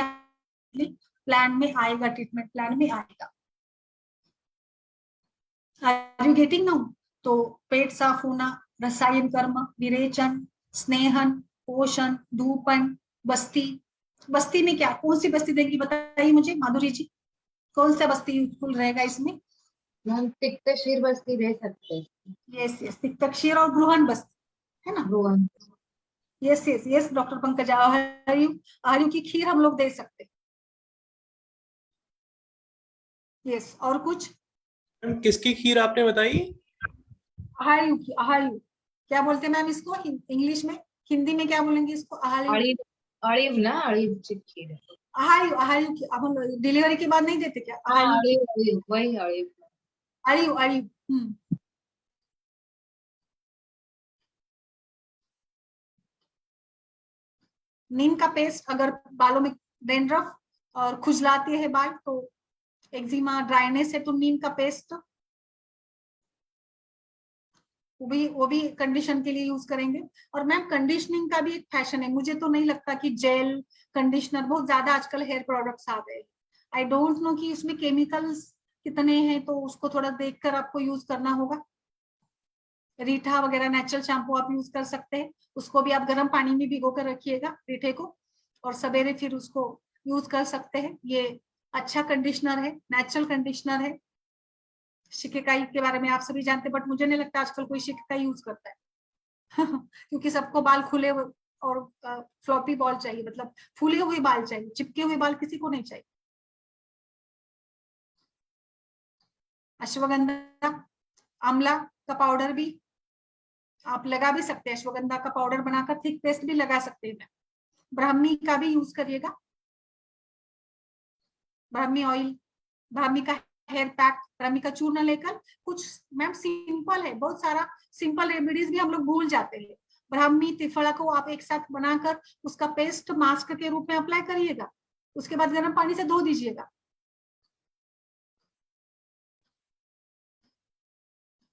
प्लान में आएगा, ट्रीटमेंट प्लान में आएगा। Are you getting now? तो पेट साफ होना, रसायन कर्म, विरेचन, स्नेहन, पोषण, धूपन, बस्ती। बस्ती में क्या, कौन सी बस्ती देगी बताइए मुझे माधुरी जी, कौन सा बस्ती यूजफुल रहेगा इसमें? हम तिक्तशीर बस्ती दे सकते हैं। यस यस, तिक्तक्षीर और गृहन बस्ती है ना। Rohan. Yes yes yes, doctor Pankaj, आहार्यु की खीर हम लोग दे सकते हैं। यस, और कुछ? मैम किसकी खीर आपने बताई? आहार्यु की, आहार्यु क्या बोलते हैं मैम इसको इंग्लिश में, हिंदी में क्या बोलेंगे इसको? आहार्यु, अड़ीब, अड़ीब ना, अड़ीब खीर है। आहार्यु, आहार्यु की अब हम डिलीवरी के बाद नहीं देते क्या हाँ आहार्यु की? अड़ीब, अड़ीब वही अड़ीब। अड़ीव, अड़ीव। नीम का पेस्ट, अगर बालों में डेंड्रफ और खुजलाती है बाल, तो एक्जिमा ड्राइनेस है, तो नीम का पेस्ट वो भी कंडीशन के लिए यूज करेंगे। और मैम कंडीशनिंग का भी एक फैशन है, मुझे तो नहीं लगता कि जेल कंडीशनर, बहुत ज्यादा आजकल हेयर प्रोडक्ट्स आ गए। आई डोंट नो कि इसमें केमिकल्स कितने हैं, तो उसको थोड़ा देखकर आपको यूज करना होगा। रीठा वगैरह नेचुरल शैम्पू आप यूज कर सकते हैं, उसको भी आप गर्म पानी में भिगो कर रखिएगा रीठे को, और सवेरे फिर उसको यूज कर सकते हैं। ये अच्छा कंडीशनर है, नेचुरल कंडीशनर है। शिकेकाई के बारे में आप सभी जानते हैं, बट मुझे नहीं लगता आजकल कोई शिकेकाई यूज करता है क्योंकि सबको बाल खुले और फ्लॉपी बॉल चाहिए, मतलब फूले हुए बाल चाहिए, चिपके हुए बाल किसी को नहीं चाहिए। अश्वगंधा, आंवला का पाउडर भी आप लगा भी सकते हैं, अश्वगंधा का पाउडर बनाकर थिक पेस्ट भी लगा सकते हैं। ब्राह्मी का भी यूज करिएगा, ब्राह्मी ऑयल, ब्राह्मी का हेयर पैक, ब्राह्मी का चूर्ण लेकर कुछ, मैम सिंपल है, बहुत सारा सिंपल रेमेडीज भी हम लोग भूल जाते हैं। ब्राह्मी त्रिफला को आप एक साथ बनाकर उसका पेस्ट मास्क के रूप में अप्लाई करिएगा, उसके बाद गर्म पानी से धो दीजिएगा।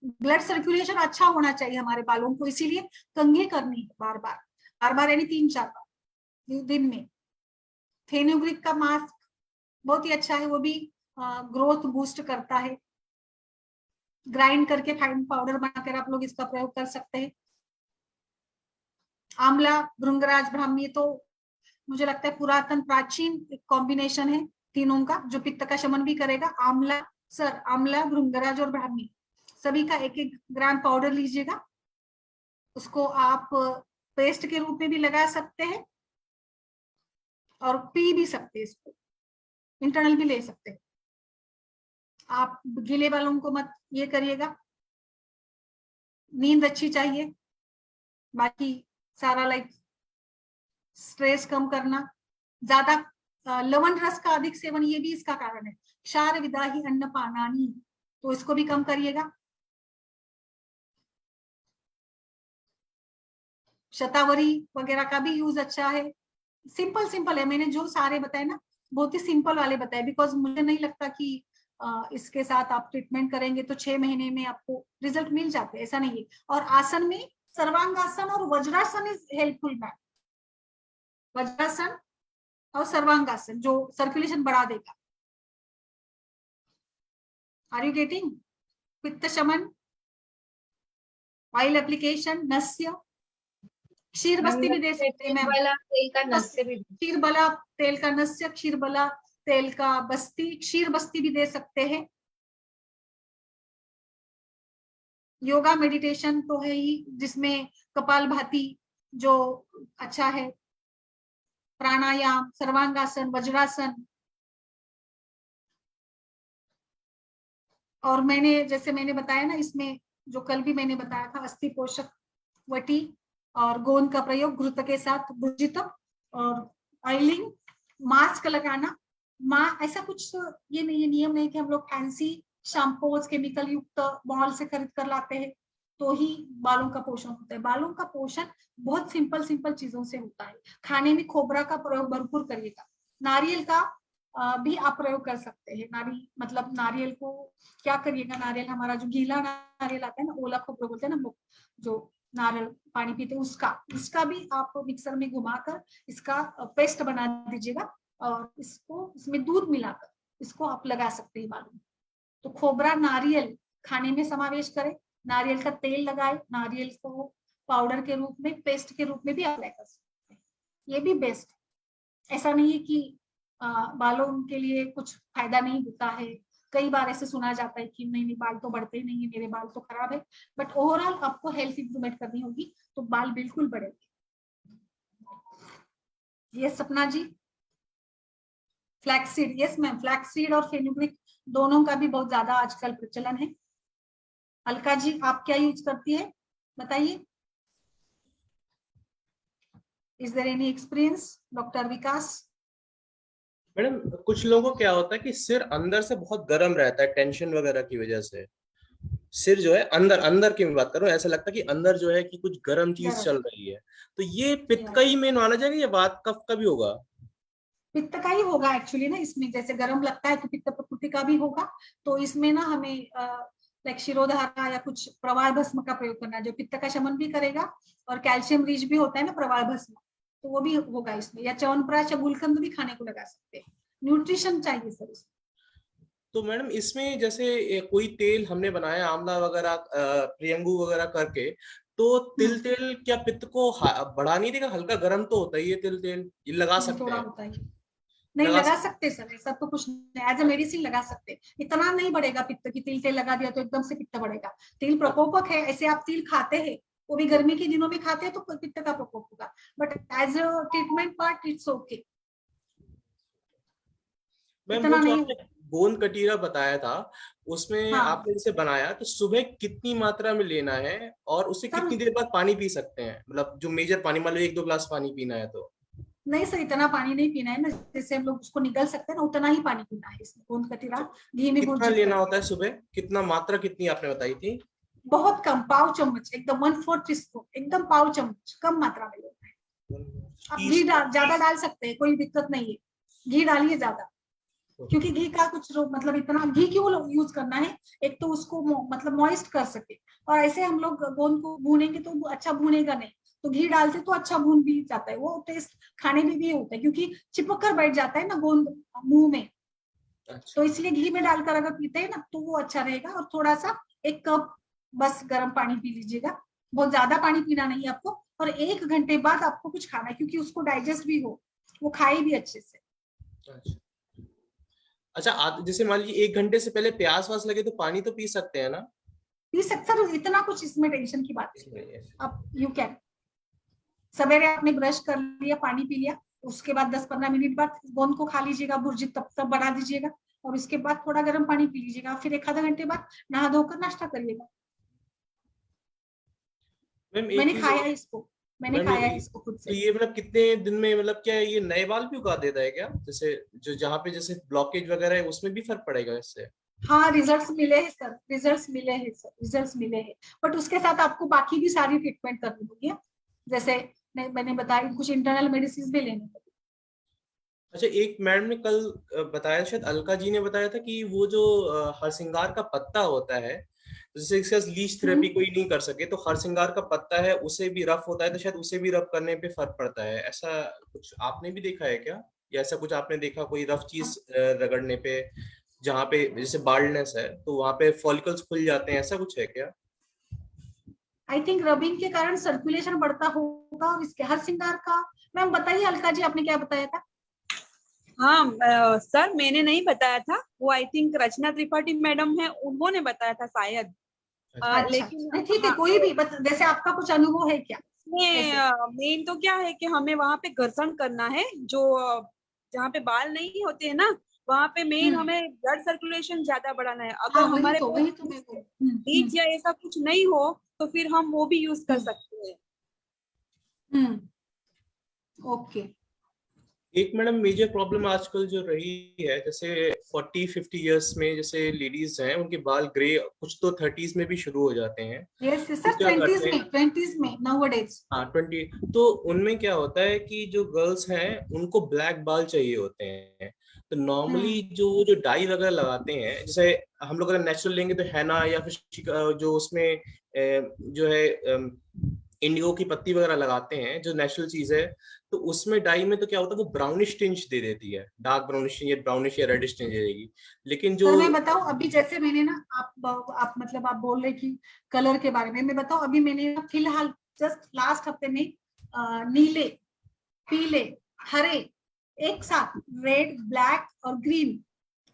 ब्लड सर्कुलेशन अच्छा होना चाहिए हमारे बालों को, इसीलिए कंघी करनी है बार बार, बार बार यानी 3-4 बार दिन में। फेनुग्रीक का मास्क बहुत ही अच्छा है, वो भी ग्रोथ बूस्ट करता है। ग्राइंड करके फाइन पाउडर बनाकर आप लोग इसका प्रयोग कर सकते हैं। आंवला, भृंगराज, ब्राह्मी, तो मुझे लगता है पुरातन प्राचीन कॉम्बिनेशन है तीनों का, जो पित्त का शमन भी करेगा। आंवला, सर आंवला, भृंगराज और ब्राह्मी सभी का 1-1 ग्राम पाउडर लीजिएगा, उसको आप पेस्ट के रूप में भी लगा सकते हैं और पी भी सकते हैं, इसको इंटरनल भी ले सकते हैं। आप गीले बालों को मत ये करिएगा। नींद अच्छी चाहिए, बाकी सारा लाइक स्ट्रेस कम करना, ज्यादा लवण रस का अधिक सेवन, ये भी इसका कारण है। क्षार विदाही अन्न पानानी, तो इसको भी कम करिएगा। शतावरी वगैरह का भी यूज अच्छा है, सिंपल सिंपल है, मैंने जो सारे बताए ना बहुत ही सिंपल वाले बताए, बिकॉज मुझे नहीं लगता कि इसके साथ आप ट्रीटमेंट करेंगे तो 6 महीने में आपको रिजल्ट मिल जाते हैं, ऐसा नहीं है। और आसन में सर्वांगासन और वज्रासन इज हेल्पफुल मैम। वज्रासन और सर्वांगासन जो सर्कुलेशन बढ़ा देगा। Are you getting? पित्त शमन, ऑयल एप्लीकेशन, नस्य, क्षीर बस्ती भी दे सकते हैं मैम। वाला तेल का नस्य भी क्षीर बला तेल का नस्य, क्षीर बला तेल का बस्ती, क्षीर बस्ती भी दे सकते हैं। योगा मेडिटेशन तो है ही, जिसमें कपालभाति जो अच्छा है, प्राणायाम, सर्वांगासन, वज्रासन। और मैंने जैसे मैंने बताया ना, इसमें जो कल भी मैंने बताया था, अस्थि पोषक वटी और गोंद का प्रयोग घृत के साथ, भुजितम और ऑयलिंग, मास्क लगाना। ऐसा कुछ ये नहीं, ये नियम नहीं कि हम लोग फैंसी शैम्पूज केमिकल युक्त मॉल से खरीद कर लाते हैं तो ही बालों का पोषण होता है। बालों का पोषण बहुत सिंपल सिंपल चीजों से होता है। खाने में खोबरा का प्रयोग भरपूर करिएगा। नारियल का भी आप प्रयोग कर सकते हैं। मतलब नारियल को क्या करिएगा, नारियल हमारा जो गीला नारियल आता है ना, ओला खोपरा बोलते हैं ना हम लोग, जो नारियल पानी पीते हैं, इसका भी आप मिक्सर में घुमाकर इसका पेस्ट बना दीजिएगा और इसको इसमें दूध मिलाकर इसको आप लगा सकते हैं बालों में। तो खोबरा नारियल खाने में समावेश करें, नारियल का तेल लगाए, नारियल को पाउडर के रूप में, पेस्ट के रूप में भी अप्लाई कर सकते हैं। ये भी बेस्ट। ऐसा नहीं है कि बालों के लिए कुछ फायदा नहीं होता है। कई बार ऐसे सुना जाता है कि नहीं बाल तो बढ़ते ही नहीं है, मेरे बाल तो खराब है। बट ओवरऑल आपको हेल्थ इंप्रूवमेंट करनी होगी तो बाल बिल्कुल बढ़ेंगे। ये सपना जी, फ्लैक्सीड, यस मैम, फ्लैक्सीड और फेनुग्रीक दोनों का भी बहुत ज्यादा आजकल प्रचलन है। अलका जी आप क्या यूज करती है बताइए? Is there any experience? Doctor Vikas? Madam कुछ लोगों को क्या होता है कि सिर अंदर से बहुत गर्म रहता है टेंशन वगैरह की वजह से। सिर जो है अंदर अंदर की मैं बात कर रहा हूँ, ऐसा लगता है कि अंदर जो है कि कुछ गर्म चीज चल रही है। तो ये पित्त का ही मेन माना जाएगा या वात कफ का भी होगा? पित्त का ही होगा एक्चुअली ना। इसमें जैसे गर्म लगता है तो पित्त प्रकृति का भी होगा। तो इसमें ना हमें लाइक शिरोधारा या कुछ प्रवाल भस्म का प्रयोग करना है जो पित्त का शमन भी करेगा। और कैल्शियम रिच भी होता है ना प्रवाल भस्म, तो वो भी होगा इसमें। या च्यवनप्राश या गुलकंद भी खाने को लगा सकते हैं। न्यूट्रिशन चाहिए सर इसमें। तो मैडम इसमें जैसे कोई तेल हमने बनाया आंवला वगैरह प्रियंगू वगैरह करके, तो तिल तेल क्या पित्त को बढ़ा नहीं देगा? हल्का गर्म तो होता ही है तिल तेल, ये लगा सकते थोड़ा हैं? होता है, नहीं लगा सकते सर, ऐसा तो कुछ नहीं। एज ए मेडिसिन लगा सकते। इतना नहीं बढ़ेगा पित्त की, तिल तेल लगा दिया तो एकदम से पित्त बढ़ेगा। तिल प्रकोपक है, ऐसे आप तिल खाते हैं वो भी गर्मी के दिनों में खाते हैं तो पित्त का प्रकोप होगा। But as a treatment part it's okay, ma'am वो इतना जो नहीं आपने होगा। गोंद कटीरा बताया था, उसमें हाँ आपने जैसे बनाया तो सुबह कितनी मात्रा में लेना है और उससे सर, कितनी देर बाद पानी पी सकते हैं? मतलब जो मेजर पानी, मान लो 1-2 ग्लास पानी पीना है तो। नहीं सर इतना पानी नहीं पीना है ना, जैसे हम लोग उसको निगल सकते हैं ना उतना ही पानी पीना है। इसमें गोंद कतीरा तो घी में कितना भुर्जित लेना करके। होता है सुबह? कितना मात्रा कितनी आपने बताई थी? बहुत कम, पाव चम्मच, एकदम 1/4 टीस्पून, एकदम पाव चम्मच, कम मात्रा में लेना है। आप घी ज्यादा डाल सकते हैं, कोई दिक्कत नहीं है। घी डालिए ज्यादा, क्योंकि घी का कुछ मतलब इतना घी क्यों यूज करना है, एक तो उसको मतलब मॉइस्ट कर सके। और ऐसे हम लोग गोंद को भूनेंगे तो अच्छा भूनेगा नहीं, तो घी डालते तो अच्छा भून भी जाता है, वो टेस्ट खाने में भी होता है क्योंकि चिपक कर बैठ जाता है ना गोंद मुंह में। अच्छा। तो इसलिए घी में डालकर अगर पीते हैं ना तो वो अच्छा रहेगा। और थोड़ा सा 1 कप बस गर्म पानी पी लीजिएगा, बहुत ज्यादा पानी पीना नहीं आपको। और 1 घंटे बाद आपको कुछ खाना है क्योंकि उसको डाइजेस्ट भी हो, वो खाए भी अच्छे से। अच्छा अच्छा, जैसे मान लीजिए 1 घंटे से पहले प्यास वास लगे तो पानी तो पी सकते हैं ना? पी सकते सर, इतना कुछ इसमें टेंशन की बात नहीं है। अब यू कैन, सवेरे आपने ब्रश कर लिया, पानी पी लिया, उसके बाद 10-15 मिनट बाद गोंद को खा लीजिएगा, भुर्जी तब तक बढ़ा दीजिएगा। और उसके बाद थोड़ा गर्म पानी पी लीजिएगा, फिर 1 आधा घंटे बाद नहा धोकर नाश्ता करिएगा। मैम एक मैंने चीज खाया और। है इसको, मैंने मैम खाया है इसको खुद तो से। ये मतलब कितने दिन में, मतलब क्या ये नए बाल भी उगा देता है क्या? जैसे जो जहाँ पे जैसे ब्लॉकेज वगैरह है उसमें भी फर्क पड़ेगा इससे? हाँ रिजल्ट्स मिले हैं सर, रिजल्ट्स मिले हैं सर, रिजल्ट्स मिले हैं। बट उसके साथ आपको बाकी भी सारी ट्रीटमेंट करनी होगी। जैसे मैंने बताया कुछ इंटरनल मेडिसिन भी लेने होंगे। अच्छा, एक मैडम ने कल बताया, शायद अलका जी ने बताया था कि वो जो हरसिंगार का पत्ता होता है, जैसे इसका लीच थेरेपी कोई नहीं कर सके तो हरसिंगार का पत्ता है उसे भी रफ होता है, तो शायद उसे भी रफ करने पे फर्क पड़ता है। ऐसा कुछ आपने भी देखा है क्या, या ऐसा कुछ आपने देखा कोई रफ चीज रगड़ने पे, जहाँ पे जैसे बाल्डनेस है तो वहां पे फॉलिकल्स खुल जाते हैं, ऐसा कुछ है क्या? आई थिंक रबिंग के कारण सर्कुलेशन बढ़ता होगा। और इसके हर श्रृंगार का, मैम बताइए अलका जी आपने क्या बताया था? हाँ सर, मैंने नहीं बताया था, वो I think Rachna Tripathi madam है, उन्होंने बताया था शायद। अच्छा, लेकिन नहीं ठीक है, हाँ, कोई भी जैसे आपका कुछ अनुभव है क्या ऐसे? मेन तो क्या है कि हमें वहां पे घर्षण करना है, जो जहाँ पे बाल नहीं होते हैं ना, वहां पे मेन हम्म, हमें ब्लड सर्कुलेशन ज्यादा बढ़ाना है। हाँ अगर हमारे पास वही तो मैं बोल बीज या ऐसा कुछ नहीं हो तो फिर हम वो भी यूज कर हम्म, सकते हैं। हम्म, ओके। एक मैडम मेजर प्रॉब्लम आजकल जो रही है, जैसे 40-50 इयर्स में जैसे लेडीज हैं उनके बाल ग्रे, कुछ तो 30s में भी शुरू हो जाते हैं। यस वो सर, क्या करते हैं, ट्वेंटीज में नाउअडेज। हाँ 20, तो उनमें क्या होता है कि जो गर्ल्स हैं उनको ब्लैक बाल चाहिए होते हैं। तो नॉर्मली हम्म, जो डाई वगैरह लगाते हैं, जैसे हम लोग अगर नेचुरल लेंगे तो हैना, या फिर जो उसमें जो है इंडिगो की पत्ती वगैरह लगाते हैं जो नेचुरल चीज है, तो उसमें डाई में तो क्या होता है वो ब्राउनिश टिंच दे देती है, डार्क ब्राउनिश या ब्राउनिश या रेडिश टिंच दे देगी। लेकिन जो सर मैं बताऊं, अभी जैसे मैंने ना, आप मतलब आप बोल रहे कि कलर के बारे में, मैं बताऊं अभी मैंने ना फिलहाल जस्ट लास्ट हफ्ते में नीले, पीले, हरे, एक साथ रेड, ब्लैक और ग्रीन,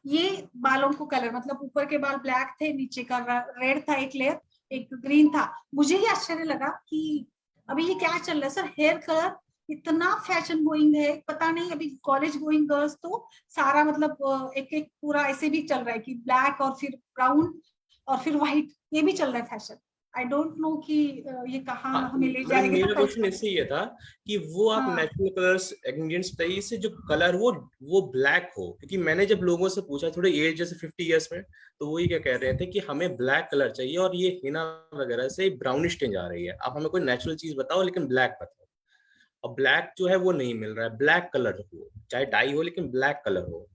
ये बालों को कलर, मतलब ऊपर के बाल ब्लैक थे, नीचे का रेड था एक लेयर, एक ग्रीन था। मुझे ही आश्चर्य लगा कि अभी ये क्या चल रहा है सर, हेयर कलर इतना फैशन गोइंग है, पता नहीं। अभी कॉलेज गोइंग गर्ल्स तो सारा मतलब एक एक पूरा ऐसे भी चल रहा है कि ब्लैक और फिर ब्राउन और फिर व्हाइट, ये भी चल रहा है फैशन। आई डोंट नो कि ये कहाँ हाँ, हमें ले मैडम जाएगा मेरा कल क्वेश्चन को। इससे ये था कि वो आप हाँ, नेचुरल कलर्स इंग्रेडिएंट्स बताइए, इससे जो कलर वो ब्लैक हो, क्योंकि मैंने जब लोगों से पूछा थोड़े एज जैसे 50 इयर्स में, तो वो ये क्या कह रहे थे कि हमें ब्लैक कलर चाहिए और ये हिना वगैरह से ब्राउनिश टिंज आ रही है, आप हमें कोई नेचुरल चीज बताओ लेकिन ब्लैक बताओ। और ब्लैक जो है वो नहीं मिल रहा है, ब्लैक कलर हो चाहे डाई हो लेकिन ब्लैक कलर हो।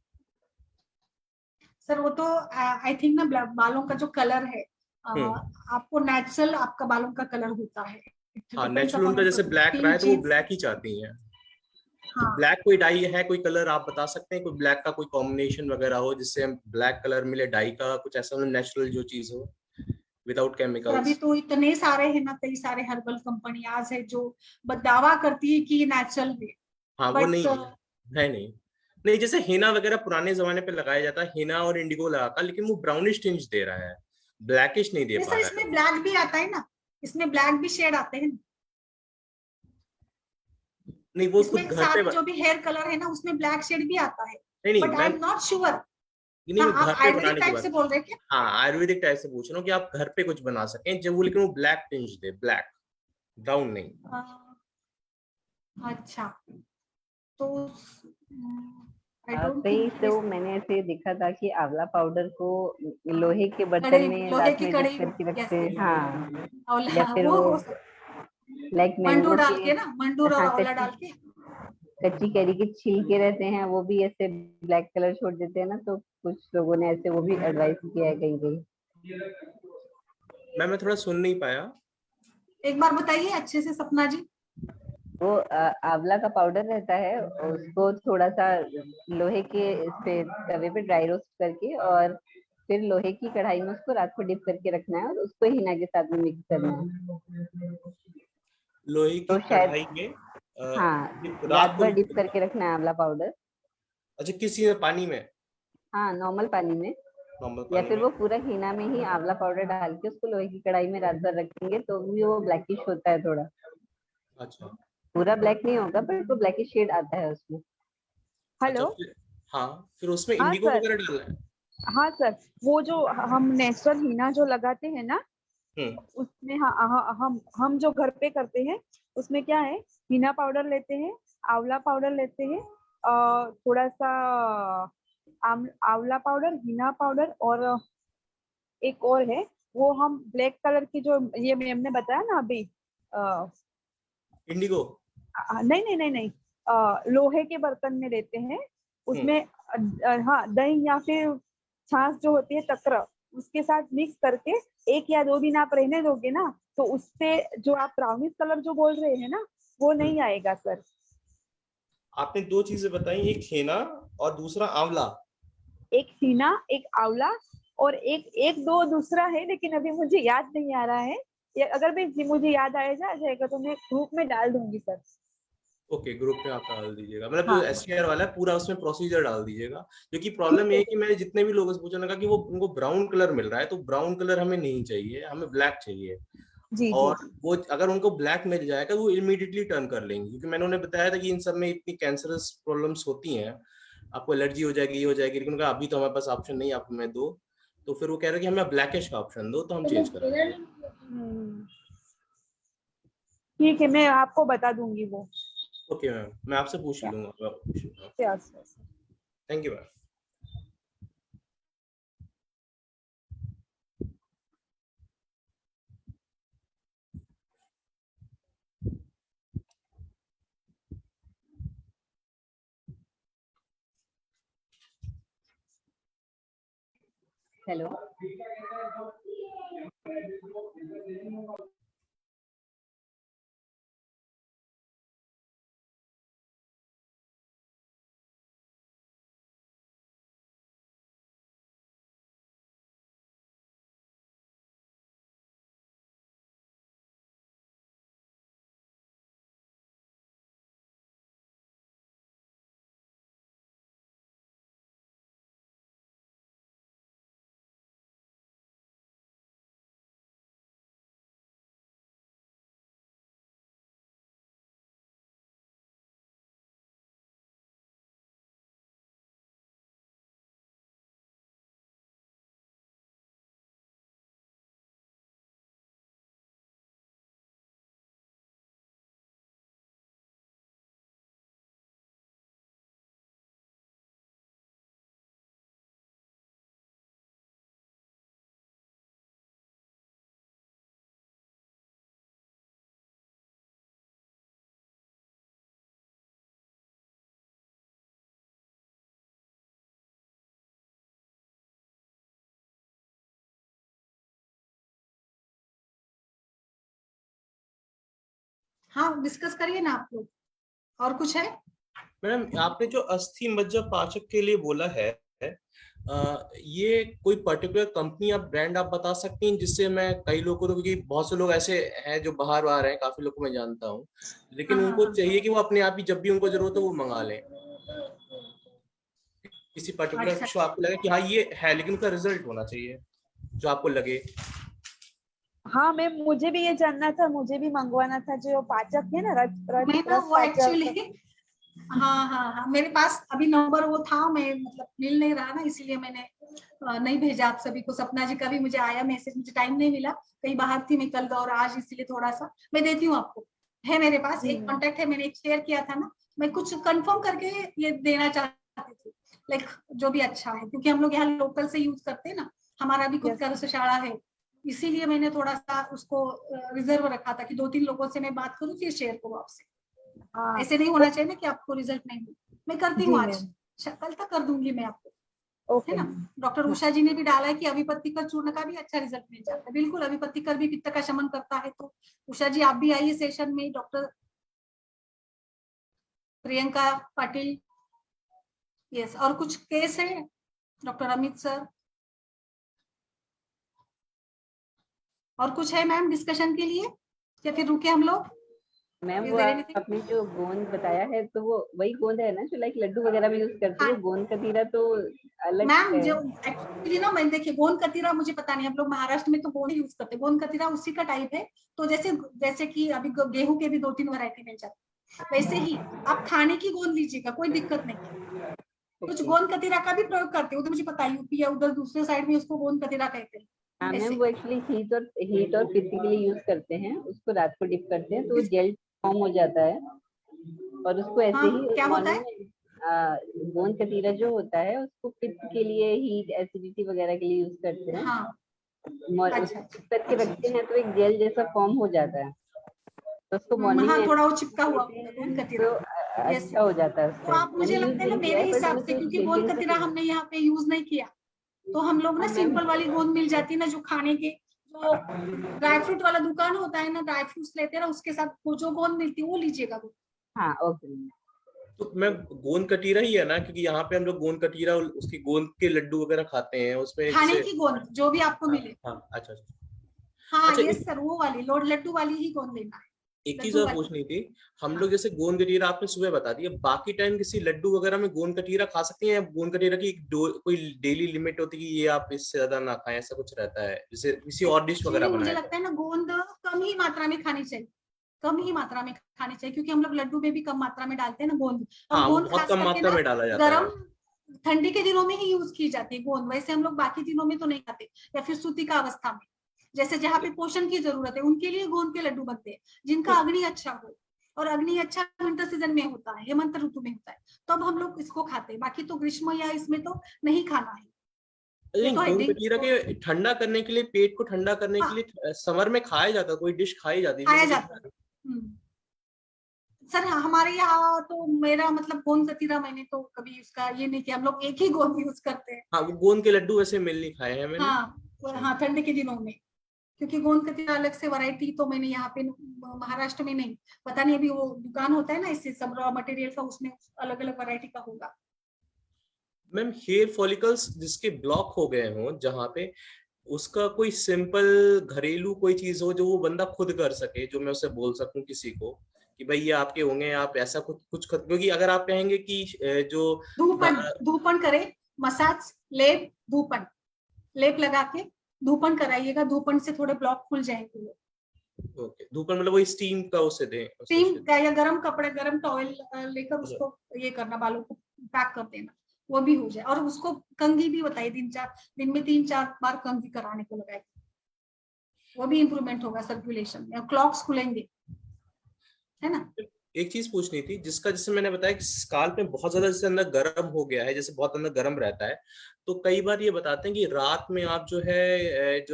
सर वो तो आई थिंक ना बालों का जो कलर है, हम्म। आपको नेचुरल आपका बालों का कलर होता है, इट हाँ, डिपेंड्स नेचुरल अपॉन उनका जैसे ब्लैक रहा तीन है तो वो चीज। ब्लैक ही चाहती हैं। तो हाँ, ब्लैक कोई डाई है, कोई कलर आप बता सकते हैं, कोई ब्लैक का कोई कॉम्बिनेशन वगैरह हो जिससे हम ब्लैक कलर मिले, डाई का कुछ ऐसा नेचुरल जो चीज हो विदाउट सर अभी केमिकल्स। तो इतने सारे हैं ना, कई सारे हर्बल कंपनियां है जो दावा करती है कि नेचुरल है, हाँ वो बट नहीं है, नहीं। नहीं, जैसे हिना वगैरह पुराने जमाने पे लगाया जाता है, हिना और इंडिगो लगाकर, लेकिन वो ब्राउनिश टिंज दे रहा है, ब्लैकिश नहीं दे नहीं पा सर, रहा है इसमें वो। ब्लैक भी आता है ना, इसमें ब्लैक भी शेड आते हैं। नहीं, वो खुद इसमें घर पे सारे जो भी हेयर कलर है ना, उसमें ब्लैक शेड भी आता है, नहीं नहीं but I ma'am, am not sure. नहीं हाँ, मैं घर आप पे आयुर्वेदिक बनाने की टाइप बात, से बोल रहे हैं क्या? हाँ आयुर्वेदिक टाइप से पूछ रहा हूँ कि आप घर पे कुछ बना सकें जब वो, लेकिन वो ब्लैक टिंज दे, ब्लैक, ब्राउन नहीं। अच्छा, तो आई डोंट कई थिंक तो इस मैंने ऐसे देखा था कि आंवला पाउडर को लोहे के बर्तन कड़े, में लोहे रात की में डिप कड़ी में, करके यस रखते हैं, यस, हाँ। या आंवला फिर वो वो हो सकता, लाइक मंडू मैंगो डाल के, के ना, मंडूर और हाँ, आंवला कच्ची डाल के। कच्ची कैरी के छिलके रहते हैं, वो भी ऐसे ब्लैक कलर छोड़ देते हैं ना, तो कुछ लोगों ने ऐसे वो भी एडवाइस किया है कहीं कहीं। मैं थोड़ा सुन नहीं पाया। एक बार बताइए अच्छे से सपना जी। वो आंवला का पाउडर रहता है, उसको थोड़ा सा लोहे के इस पे तवे पे ड्राई रोस्ट करके, और फिर लोहे की कढ़ाई में उसको रात को डिप करके रखना है और उसको हिना के साथ में मिक्स करना है। लोहे की तो शायद, कढ़ाई में हाँ, रात रात को, भर डिप करके रखना है आंवला पाउडर। अच्छा किसी पानी में, हाँ, नॉर्मल पानी में। नॉर्मल या पानी फिर में। वो पूरा हीना में ही आंवला पाउडर डाल के उसको लोहे की कढ़ाई में रात भर रखेंगे तो भी वो ब्लैकिश होता है थोड़ा। अच्छा। पूरा ब्लैक नहीं होगा बट वो ब्लैकिश शेड आता है उसमें। अच्छा हेलो। फिर, हाँ फिर उसमें हाँ इंडिगो सर। वगैरह डालना है? हाँ सर, वो जो हम नेचुरल हीना जो लगाते हैं ना, हम्म। उसमें हम जो घर पे करते हैं, उसमें क्या है, हीना पाउडर लेते हैं, आंवला पाउडर लेते हैं, थोड़ा सा आंवला पाउडर, हीना पाउडर, और एक और है, वो हम ब्लैक कलर की जो ये मैम ने बताया ना अभी, इंडिगो। नहीं नहीं नहीं नहीं, लोहे के बर्तन में लेते हैं, उसमें हाँ दही या फिर छाछ जो होती है तकर, उसके साथ मिक्स करके 1 या 2 दिन आप रहने दोगे ना, तो उससे जो आप ब्राउनिश कलर जो बोल रहे हैं ना, वो नहीं आएगा सर। आपने 2 चीजें बताई, एक हेना और दूसरा आंवला। एक हीना, एक आंवला, और एक एक दो दूसरा है, लेकिन अभी मुझे याद नहीं आ रहा है। ये अगर भी मुझे याद आया जाएगा तो मैं ग्रुप में डाल दूंगी सर। ओके, ग्रुप में आप डाल दीजिएगा, मतलब जो हाँ एसटीआर वाला है पूरा उसमें प्रोसीजर डाल दीजिएगा। क्योंकि ठीक प्रॉब्लम ये है। है कि मैंने जितने भी लोगों से पूछा, लगा कि वो उनको ब्राउन कलर मिल रहा है, तो ब्राउन कलर हमें नहीं चाहिए, हमें ब्लैक चाहिए। जी जी और जी। वो अगर उनको ब्लैक मिल जाएगा वो इमीडिएटली टर्न कर लेंगे, क्योंकि मैंने उन्हें बताया था कि इन सब में इतनी कैंसरस प्रॉब्लम्स होती हैं, आपको एलर्जी हो जाएगी, ये हो जाएगी, लेकिन उनका अभी तो हमारे पास ऑप्शन नहीं है, आपको मैं दो। तो फिर वो कह रहे कि हमें ब्लैकिश का ऑप्शन दो, तो हम चेंज करा देंगे। हम्म, ठीक है, मैं आपको बता दूंगी वो ओके मैम, मैं आपसे पूछ क्या लूंगा। क्या। Thank you ma'am. हेलो। हाँ डिस्कस करिए ना आप लोग, और कुछ है? मैडम, आपने जो अस्थि मज्जा पाचक के लिए बोला है, ये कोई पर्टिकुलर कंपनी या ब्रांड आप बता सकती हैं, जिससे मैं कई लोगों को, क्योंकि बहुत से लोग ऐसे हैं जो बाहर बाहर हैं, काफी लोग को मैं जानता हूँ, हाँ लेकिन हाँ उनको हाँ। चाहिए कि वो अपने आप ही जब भी उनको जरूरत हो वो मंगा लें। किसी पर्टिकुलर अच्छा शो आपको लगे कि हाँ ये है, लेकिन उसका रिजल्ट होना चाहिए जो आपको लगे। हाँ मैम, मुझे भी ये जानना था, मुझे भी मंगवाना था, जो पाचक है ना, मैं ना रस वो एक्चुअली पाचक। हाँ हाँ हाँ, मेरे पास अभी नंबर वो था, मैं मतलब मिल नहीं रहा ना, इसीलिए मैंने नहीं भेजा आप सभी को। सपना जी का भी मुझे आया मैसेज, मुझे टाइम नहीं मिला, कहीं बाहर थी मैं कल और आज, इसीलिए थोड़ा सा मैं देती हूँ आपको। है मेरे पास जी एक कांटेक्ट है, मैंने एक शेयर किया था ना, मैं कुछ कंफर्म करके ये देना चाहती थी, लाइक जो भी अच्छा है, क्योंकि हम लोग यहाँ लोकल से यूज करते हैं ना, हमारा भी खुद यस। का रसशाला है, इसीलिए मैंने थोड़ा सा उसको रिजर्व रखा था कि 2-3 लोगों से मैं बात करूँ फिर शेयर करूँ आपसे। हाँ ऐसे नहीं होना चाहिए ना कि आपको रिजल्ट नहीं मिले। मैं करती हूँ जी आज, मैम। कल तक कर दूंगी मैं आपको, है ओके ना। मैम। डॉक्टर हाँ उषा जी ने भी डाला है कि अभिपत्तिकर चूर्ण का भी अच्छा रिजल्ट मिल जाता है। बिल्कुल, अभिपत्तिकर भी पित्त का शमन करता है, तो उषा जी आप भी आइए सेशन में। Doctor Priyanka Patil, yes. और कुछ केस है डॉक्टर अमित सर, और कुछ है मैम डिस्कशन के लिए, या फिर रुके हम लोग? मैम इज वो देयर एनीथिंग? आपने जो गोंद बताया है, तो वो वही गोंद है ना जो लाइक लड्डू वगैरह में यूज करते हैं? वो हाँ गोंद कतीरा तो अलग मैम, है। जो एक्चुअली ना, मैंने देखिए गोंद कतीरा मुझे पता नहीं, हम लोग महाराष्ट्र में तो गोंद यूज करते हैं, गोंद कतीरा उसी का टाइप है। तो जैसे जैसे कि अभी गेहूं के भी 2-3 वैरायटी मिल जाती है, वैसे ही आप खाने की गोंद लीजिएगा, कोई दिक्कत नहीं है। कुछ ओके। गोंद कतीरा का भी प्रयोग करते हैं, वो तो मुझे पता है, यूपी या उधर दूसरे साइड में उसको गोंद कतीरा कहते हैं। हाँ मैम, ऐसे वो एक्चुअली हीट और पित्त के लिए यूज करते हैं, उसको रात को डिप करते हैं तो वो किस, जेल फॉर्म हो जाता है, और उसको ऐसे हाँ ही क्या होता मॉर्निंग है? में गोंद कतीरा जो होता है उसको पित्त के लिए, हीट एसिडिटी वगैरह के लिए यूज करते हैं, हाँ और अच्छा उसको अच्छा डिप करके अच्छा रखते अच्छा। हैं तो एक जेल जैसा फॉर्म हो जाता है। तो उसको मॉर्निंग हाँ में थोड़ा वो चिपका हुआ होगा गोंद तो कतीरा। अच्छा हो जाता है तो उससे। आप मुझे मैंने लगता है यूज ना नहीं किया मेरे है, but हिसाब मुझे से, क्योंकि देखने गोंद से कतीरा सुना हमने यहाँ पे यूज नहीं किया, तो हम लोग ना हाँ, सिंपल मैम। वाली गोंद मिल जाती है ना, जो खाने के जो ड्राई फ्रूट वाला दुकान होता है ना, ड्राई फ्रूट्स लेते हैं ना, उसके साथ वो जो गोंद मिलती है वो लीजिएगा। हाँ ओके। तो मैं गोंद कटीरा ही है ना, क्योंकि यहाँ पे हम लोग गोंद कटीरा उसकी गोंद के लड्डू वगैरह खाते हैं उसमें खाने जैसे। की गोंद जो भी आपको हाँ मिले। हाँ, अच्छा अच्छा। हाँ अच्छा, यस सर, वो वाली लड्डू वाली ही गोंद लेना है। एक चीज लड्डू और वाली। पूछनी थी। हम हाँ। लोग जैसे गोंद कटीरा आपने सुबह बता दिया, बाकी टाइम किसी लड्डू वगैरह में गोंद कटीरा खा सकते हैं, या गोंद कटीरा की कोई डेली लिमिट होती है कि ये आप इससे ज्यादा ना खाएं, ऐसा कुछ रहता है जैसे किसी और डिश एक्चुअली वगैरह मुझे बनाए तो? लगता है ना गोंद कम ही मात्रा में खानी चाहिए, कम ही मात्रा में खानी चाहिए, क्योंकि हम लोग लड्डू में भी कम मात्रा में डालते हैं ना गोंद। और हाँ, वो गोंद बहुत खास कम करके मात्रा ना में डाला जाता है। गरम ठंडी के दिनों में ही यूज की जाती है गोंद, वैसे हम लोग बाकी दिनों में तो नहीं खाते, या फिर सूती का अवस्था में। जैसे जहाँ पे पोषण की जरूरत है उनके लिए गोंद के लड्डू बनते हैं, जिनका अग्नि अच्छा हो, और अग्नि अच्छा विंटर सीजन में होता है, हेमंत ऋतु में होता है, तब हम लोग इसको खाते हैं, बाकी तो ग्रीष्म या इसमें तो नहीं खाना है। ये नहीं, तो गोंद हेडेक कटीरा के ठंडा करने के लिए, पेट को ठंडा करने के हाँ, लिए समर में खाया जाता है, कोई डिश खाई जाती है जो खाया मुझे। जाता है। सर हमारे यहाँ तो मेरा मतलब गोंद कतीरा मैंने तो कभी उसका ये नहीं किया, हम लोग एक ही गोंद यूज करते हैं। हाँ, वो गोंद के लड्डू वैसे मिल नहीं खाए हैं मैंने। हाँ ठंड के दिनों में, क्योंकि गोंद कतीरा अलग से वैरायटी तो मैंने यहाँ पे महाराष्ट्र में नहीं, पता नहीं, अभी वो दुकान होता है ना इससे सब रॉ मटेरियल का, उसमें अलग अलग वैरायटी का होगा। मैम, हेयर फॉलिकल्स जिसके ब्लॉक हो गए हों जहाँ पे, उसका कोई सिंपल घरेलू कोई चीज हो जो वो बंदा खुद कर सके, जो मैं उसे बोल सकूं किसी को कि भाई ये आपके होंगे, आप ऐसा कुछ कुछ क्योंकि अगर आप कहेंगे कि जो धूपन, धूपन करे, मसाज, लेप, धूपन, लेप लगा के धूपन कराइएगा, धूपन से थोड़े ब्लॉक खुल जाएंगे। ओके, धूपन मतलब वही स्टीम का उसे दें, स्टीम का या गर्म कपड़े, गर्म टॉवेल लेकर उसको ये करना, बालों को पैक कर देना, वो भी हो जाए। और उसको कंघी भी बताइए, दिन में 3-4 बार कंघी कराने को लगाए, वो भी इंप्रूवमेंट होगा सर्कुलेशन में, क्लॉक्स खुलेंगे, है ना। एक चीज पूछनी थी, जिसका जैसे मैंने बताया कि स्काल्प में बहुत ज्यादा जैसे अंदर गर्म हो गया है, जैसे बहुत अंदर गर्म रहता है, तो कई बार ये बताते हैं कि रात में आप जो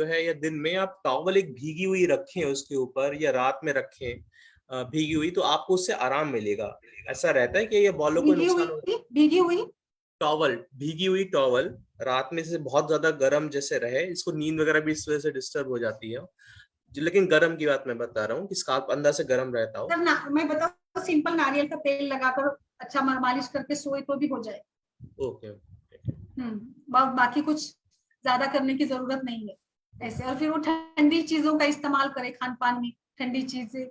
है या दिन में आप टॉवल एक भीगी हुई रखें उसके ऊपर, या रात में रखें भीगी हुई, तो आपको उससे आराम मिलेगा। ऐसा रहता है कि ये बालों को नुकसान हो? भीगी हुई टॉवल, भीगी हुई टॉवल रात में जैसे बहुत ज्यादा गर्म जैसे रहे, इसको नींद वगैरह भी इस वजह से डिस्टर्ब हो जाती है, लेकिन गर्म की बात मैं बता रहा हूँ कि स्काल्प अंदर से गर्म रहता हो। सर ना, मैं बताऊं, सिंपल नारियल का तेल लगाकर अच्छा मालिश करके सोए तो भी हो जाए। ओके। बाकी कुछ ज्यादा करने की जरूरत नहीं है ऐसे। और फिर वो ठंडी चीजों का इस्तेमाल करे खान पान में, ठंडी चीजें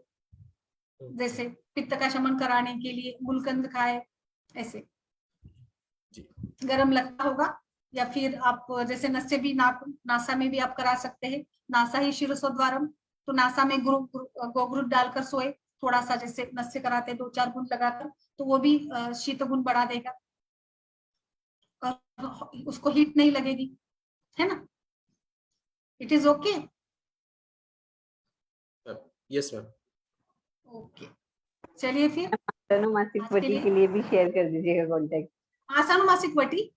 जैसे पित्त का शमन कराने के लिए गुलकंद खाए, ऐसे गर्म लगता होगा। या फिर आप जैसे नशे भी नासा में भी आप करा सकते हैं, नासा ही शिरसोद्वारम, तो नासा में गोघृत डालकर सोए, थोड़ा सा जैसे नशे कराते 2-4 बूंद लगाकर, तो वो भी शीत गुण बढ़ा देगा और उसको हीट नहीं लगेगी, है ना। It is okay. Yes ma'am. Okay, चलिए फिर अनुमासिक आज के वटी लिए के लिए भी शेयर कर दीजिएगा कॉन्टेक्ट। आसानुमासिक वटी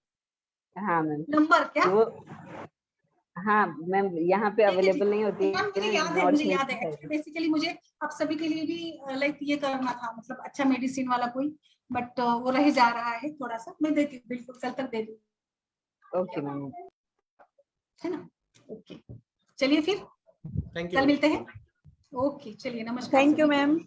हाँ मैम। नंबर क्या? वो हाँ मैम, यहाँ पे ठीक है, अवेलेबल नहीं होती मैम मुझे है, याद है, नॉर्थ मुझे में याद है। बेसिकली मुझे आप सभी के लिए भी लाइक ये करना था, मतलब अच्छा मेडिसिन वाला कोई, बट वो रह जा रहा है थोड़ा सा, मैं देती हूँ, बिल्कुल कल तक दे दूँ, ओके मैम। है ना। ओके, चलिए फिर थैंक यू कल मिलते हैं। ओके, चलिए नमस्कार। थैंक यू सभी को। मैम।